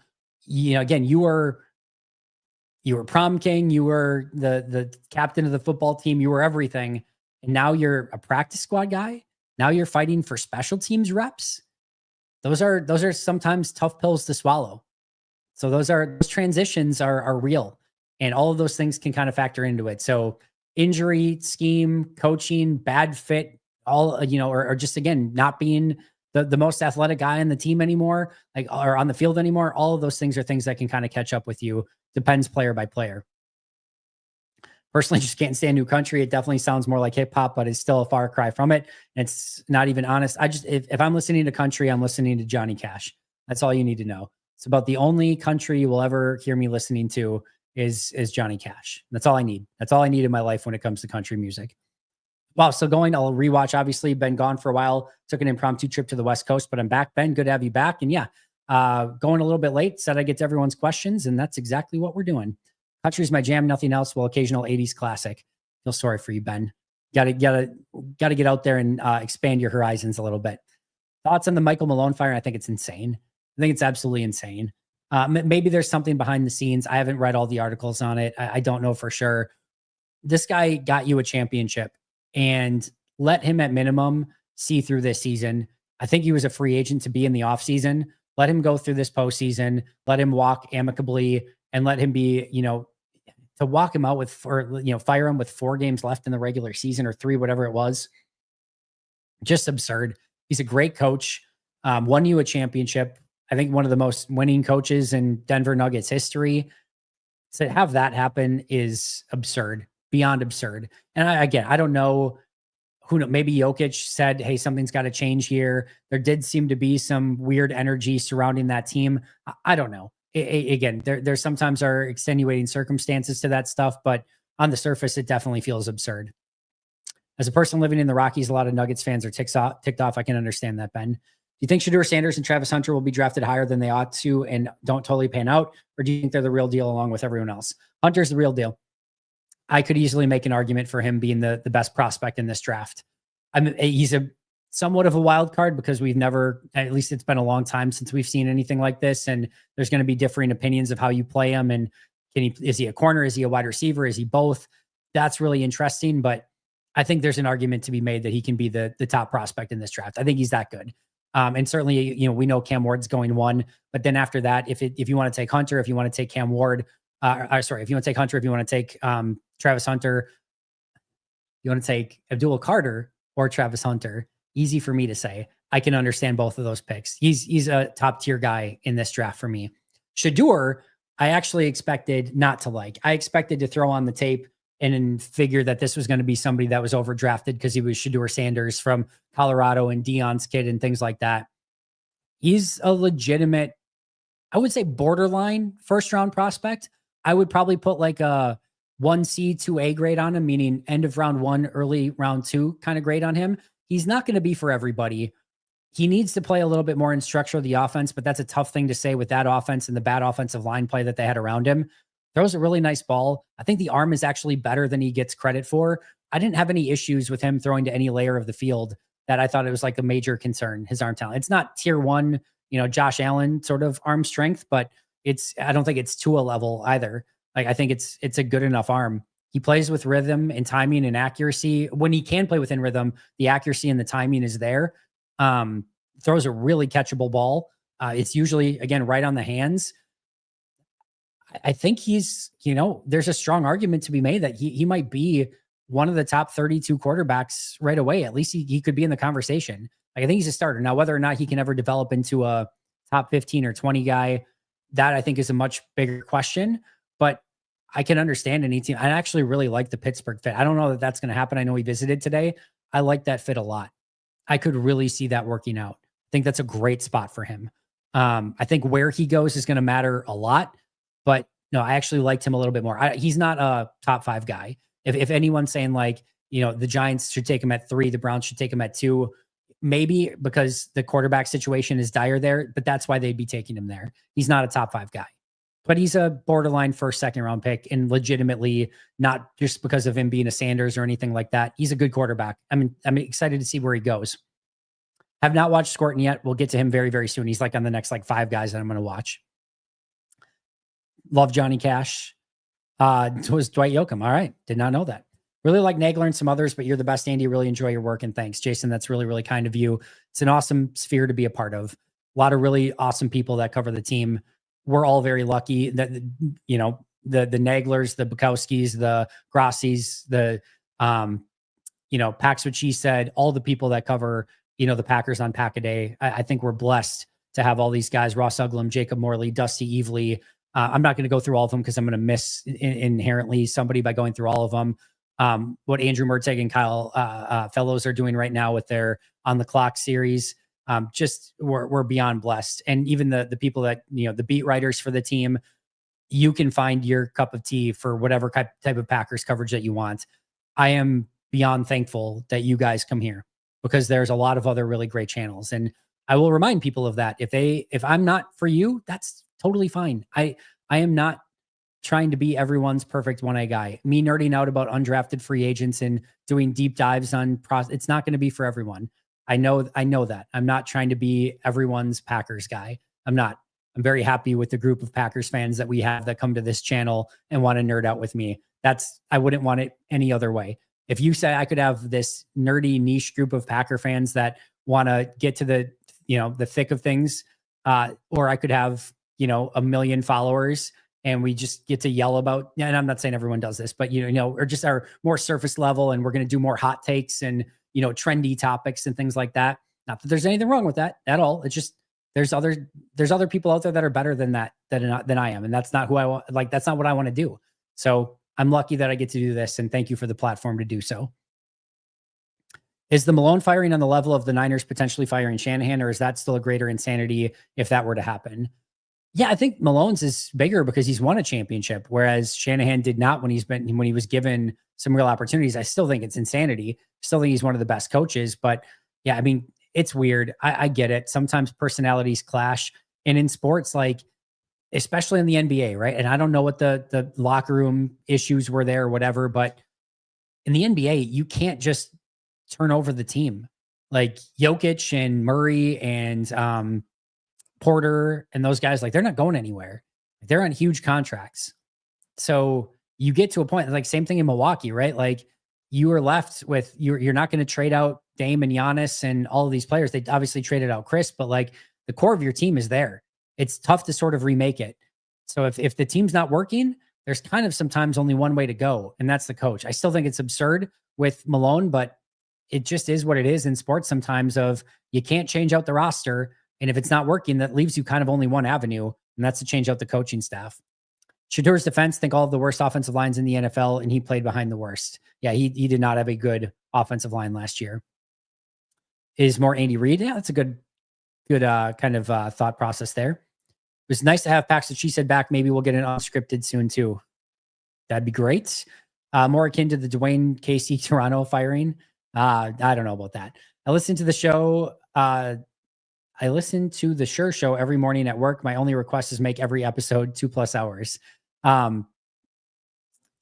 again, you were prom king, you were the captain of the football team, you were everything. And now you're a practice squad guy. Now you're fighting for special teams reps. Those are sometimes tough pills to swallow. So those transitions are real, and all of those things can kind of factor into it. So injury, scheme, coaching, bad fit, all, or just, again, not being the most athletic guy on the team anymore, or on the field anymore. All of those things are things that can kind of catch up with you. Depends player by player. Personally, just can't stand New Country. It definitely sounds more like hip hop, but it's still a far cry from it. And it's not even honest. If I'm listening to country, I'm listening to Johnny Cash. That's all you need to know. It's about the only country you will ever hear me listening to is Johnny Cash. That's all I need. That's all I need in my life when it comes to country music. Wow. So I'll rewatch, obviously. Been gone for a while. Took an impromptu trip to the West Coast, but I'm back. Ben, good to have you back. And yeah, going a little bit late. Said I get to everyone's questions, and that's exactly what we're doing. Country's my jam, nothing else. Well, occasional 80s classic. Feel sorry for you, Ben. Got to get out there and expand your horizons a little bit. Thoughts on the Mykel Malone fire? I think it's insane. I think it's absolutely insane. Maybe there's something behind the scenes. I haven't read all the articles on it. I don't know for sure. This guy got you a championship, and let him at minimum see through this season. I think he was a free agent to be in the offseason. Let him go through this postseason. Let him walk amicably, and let him be, to walk him out fire him with 4 games left in the regular season, or 3, whatever it was. Just absurd. He's a great coach. Won you a championship. I think one of the most winning coaches in Denver Nuggets history. To have that happen is absurd, beyond absurd. And I don't know maybe Jokic said, hey, something's got to change here. There did seem to be some weird energy surrounding that team. I don't know. Again, there sometimes are extenuating circumstances to that stuff, but on the surface, it definitely feels absurd. As a person living in the Rockies, a lot of Nuggets fans are ticked off. I can understand that, Ben. Do you think Shedeur Sanders and Travis Hunter will be drafted higher than they ought to and don't totally pan out? Or do you think they're the real deal along with everyone else? Hunter's the real deal. I could easily make an argument for him being the best prospect in this draft. He's a somewhat of a wild card because we've never, at least it's been a long time since we've seen anything like this. And there's going to be differing opinions of how you play him. And is he a corner? Is he a wide receiver? Is he both? That's really interesting. But I think there's an argument to be made that he can be the top prospect in this draft. I think he's that good. And certainly, we know Cam Ward's going 1, but then after that, if you want to take Hunter, if you want to take Cam Ward, if you want to take Hunter, if you want to take Travis Hunter, you want to take Abdul Carter or Travis Hunter, easy for me to say. I can understand both of those picks. He's a top tier guy in this draft for me. Shedeur, I actually expected not to like. I expected to throw on the tape and figure that this was going to be somebody that was overdrafted because he was Shedeur Sanders from Colorado and Deion's kid and things like that. He's a legitimate, I would say borderline first round prospect. I would probably put like a 1C, 2A grade on him, meaning end of round 1, early round 2 kind of grade on him. He's not going to be for everybody. He needs to play a little bit more in structure of the offense, but that's a tough thing to say with that offense and the bad offensive line play that they had around him. Throws a really nice ball. I think the arm is actually better than he gets credit for. I didn't have any issues with him throwing to any layer of the field that I thought it was like a major concern, his arm talent. It's not tier 1, Josh Allen sort of arm strength, but I don't think it's Tua level either. Like, I think it's a good enough arm. He plays with rhythm and timing and accuracy. When he can play within rhythm, the accuracy and the timing is there. Throws a really catchable ball. It's usually, again, right on the hands. I think he's, there's a strong argument to be made that he might be one of the top 32 quarterbacks right away. At least he could be in the conversation. Like, I think he's a starter. Now, whether or not he can ever develop into a top 15 or 20 guy, that I think is a much bigger question. But I can understand any team. I actually really like the Pittsburgh fit. I don't know that that's going to happen. I know he visited today. I like that fit a lot. I could really see that working out. I think that's a great spot for him. I think where he goes is going to matter a lot. But no, I actually liked him a little bit more. He's not a top 5 guy. If anyone's saying like, the Giants should take him at 3, the Browns should take him at 2, maybe because the quarterback situation is dire there, but that's why they'd be taking him there. He's not a top 5 guy, but he's a borderline first, second round pick, and legitimately not just because of him being a Sanders or anything like that. He's a good quarterback. I'm excited to see where he goes. Have not watched Scorton yet. We'll get to him very, very soon. He's like on the next 5 guys that I'm going to watch. Love Johnny Cash. It was Dwight Yoakam. All right. Did not know that. Really like Nagler and some others, but you're the best, Andy. Really enjoy your work. And thanks, Jason. That's really, really kind of you. It's an awesome sphere to be a part of. A lot of really awesome people that cover the team. We're all very lucky that, the Naglers, the Bukowskis, the Grossis, the, Pax what she said, all the people that cover, the Packers on Pack-A-Day. I think we're blessed to have all these guys, Ross Uglum, Jacob Morley, Dusty Evely. I'm not going to go through all of them because I'm going to miss inherently somebody by going through all of them. What Andrew Merteg and Kyle Fellows are doing right now with their On the Clock series. We're beyond blessed. And even the people that, the beat writers for the team, you can find your cup of tea for whatever type of Packers coverage that you want. I am beyond thankful that you guys come here because there's a lot of other really great channels. And I will remind people of that. If I'm not for you, that's totally fine. I am not trying to be everyone's perfect 1A guy. Me nerding out about undrafted free agents and doing deep dives on it's not going to be for everyone. I know that. I'm not trying to be everyone's Packers guy. I'm not. I'm very happy with the group of Packers fans that we have that come to this channel and want to nerd out with me. I wouldn't want it any other way. If you say I could have this nerdy niche group of Packer fans that want to get to the thick of things, or I could have, 1 million followers and we just get to yell about, and I'm not saying everyone does this, but, or just are more surface level and we're going to do more hot takes and, trendy topics and things like that. Not that there's anything wrong with that at all. It's just, there's other people out there that are better than that, than I am. And that's not who I want. Like, that's not what I want to do. So I'm lucky that I get to do this. And thank you for the platform to do so. Is the Malone firing on the level of the Niners potentially firing Shanahan, or is that still a greater insanity if that were to happen? Yeah, I think Malone's is bigger because he's won a championship, whereas Shanahan did not when he was given some real opportunities. I still think it's insanity. Still think he's one of the best coaches, but yeah, I mean, it's weird. I get it. Sometimes personalities clash, and in sports, like especially in the NBA, right? And I don't know what the locker room issues were there or whatever, but in the NBA, you can't just turn over the team. Like Jokic and Murray and Porter and those guys, like they're not going anywhere. They're on huge contracts. So you get to a point, like same thing in Milwaukee, right? Like you are left with, you're not going to trade out Dame and Giannis and all of these players. They obviously traded out Chris, but like the core of your team is there. It's tough to sort of remake it. So if the team's not working, there's kind of sometimes only one way to go, and that's the coach. I still think it's absurd with Malone, but it just is what it is in sports sometimes. Of you can't change out the roster, and if it's not working, that leaves you kind of only one avenue, and that's to change out the coaching staff. Shadur's defense, think all of the worst offensive lines in the NFL, and he played behind the worst. Yeah, he did not have a good offensive line last year. Is more Andy Reid? Yeah, that's a good kind of thought process there. It was nice to have Pax that she said back. Maybe we'll get an unscripted soon too. That'd be great. More akin to the Dwayne Casey Toronto firing. I don't know about that. I listened to the show. I listen to the Sure Show every morning at work. My only request is make every episode 2+ hours. I'm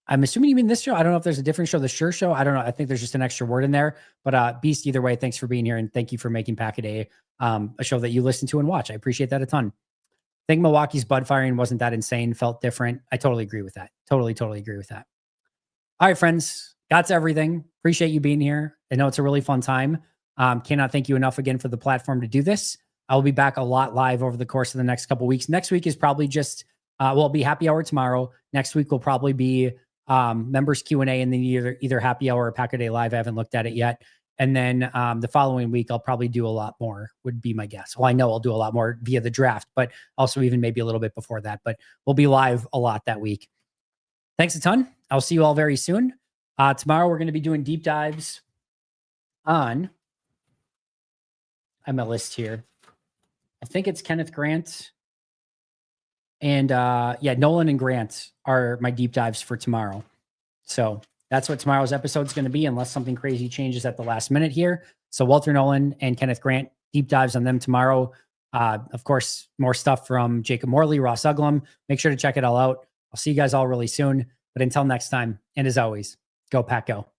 assuming you mean this show. I don't know if there's a different show, the Sure Show. I don't know. I think there's just an extra word in there. But Beast, either way, thanks for being here. And thank you for making Pack-A-Day a show that you listen to and watch. I appreciate that a ton. think Milwaukee's Bud firing wasn't that insane, felt different. I totally agree with that. Totally agree with that. All right, friends, that's everything. Appreciate you being here. I know it's a really fun time. Cannot thank you enough again for the platform to do this. I'll be back a lot live over the course of the next couple of weeks. Next week is probably just, we'll be happy hour tomorrow. Next week will probably be members Q&A and then either happy hour or Pack a Day Live. I haven't looked at it yet. And then the following week, I'll probably do a lot more, would be my guess. Well, I know I'll do a lot more via the draft, but also even maybe a little bit before that. But we'll be live a lot that week. Thanks a ton. I'll see you all very soon. Tomorrow, we're going to be doing deep dives on, I have my list here. I think it's Kenneth Grant. And yeah, Nolan and Grant are my deep dives for tomorrow. So that's what tomorrow's episode is going to be, unless something crazy changes at the last minute here. So Walter Nolan and Kenneth Grant, deep dives on them tomorrow. Of course, more stuff from Jacob Morley, Ross Uglum. Make sure to check it all out. I'll see you guys all really soon. But until next time, and as always, go Pack Go.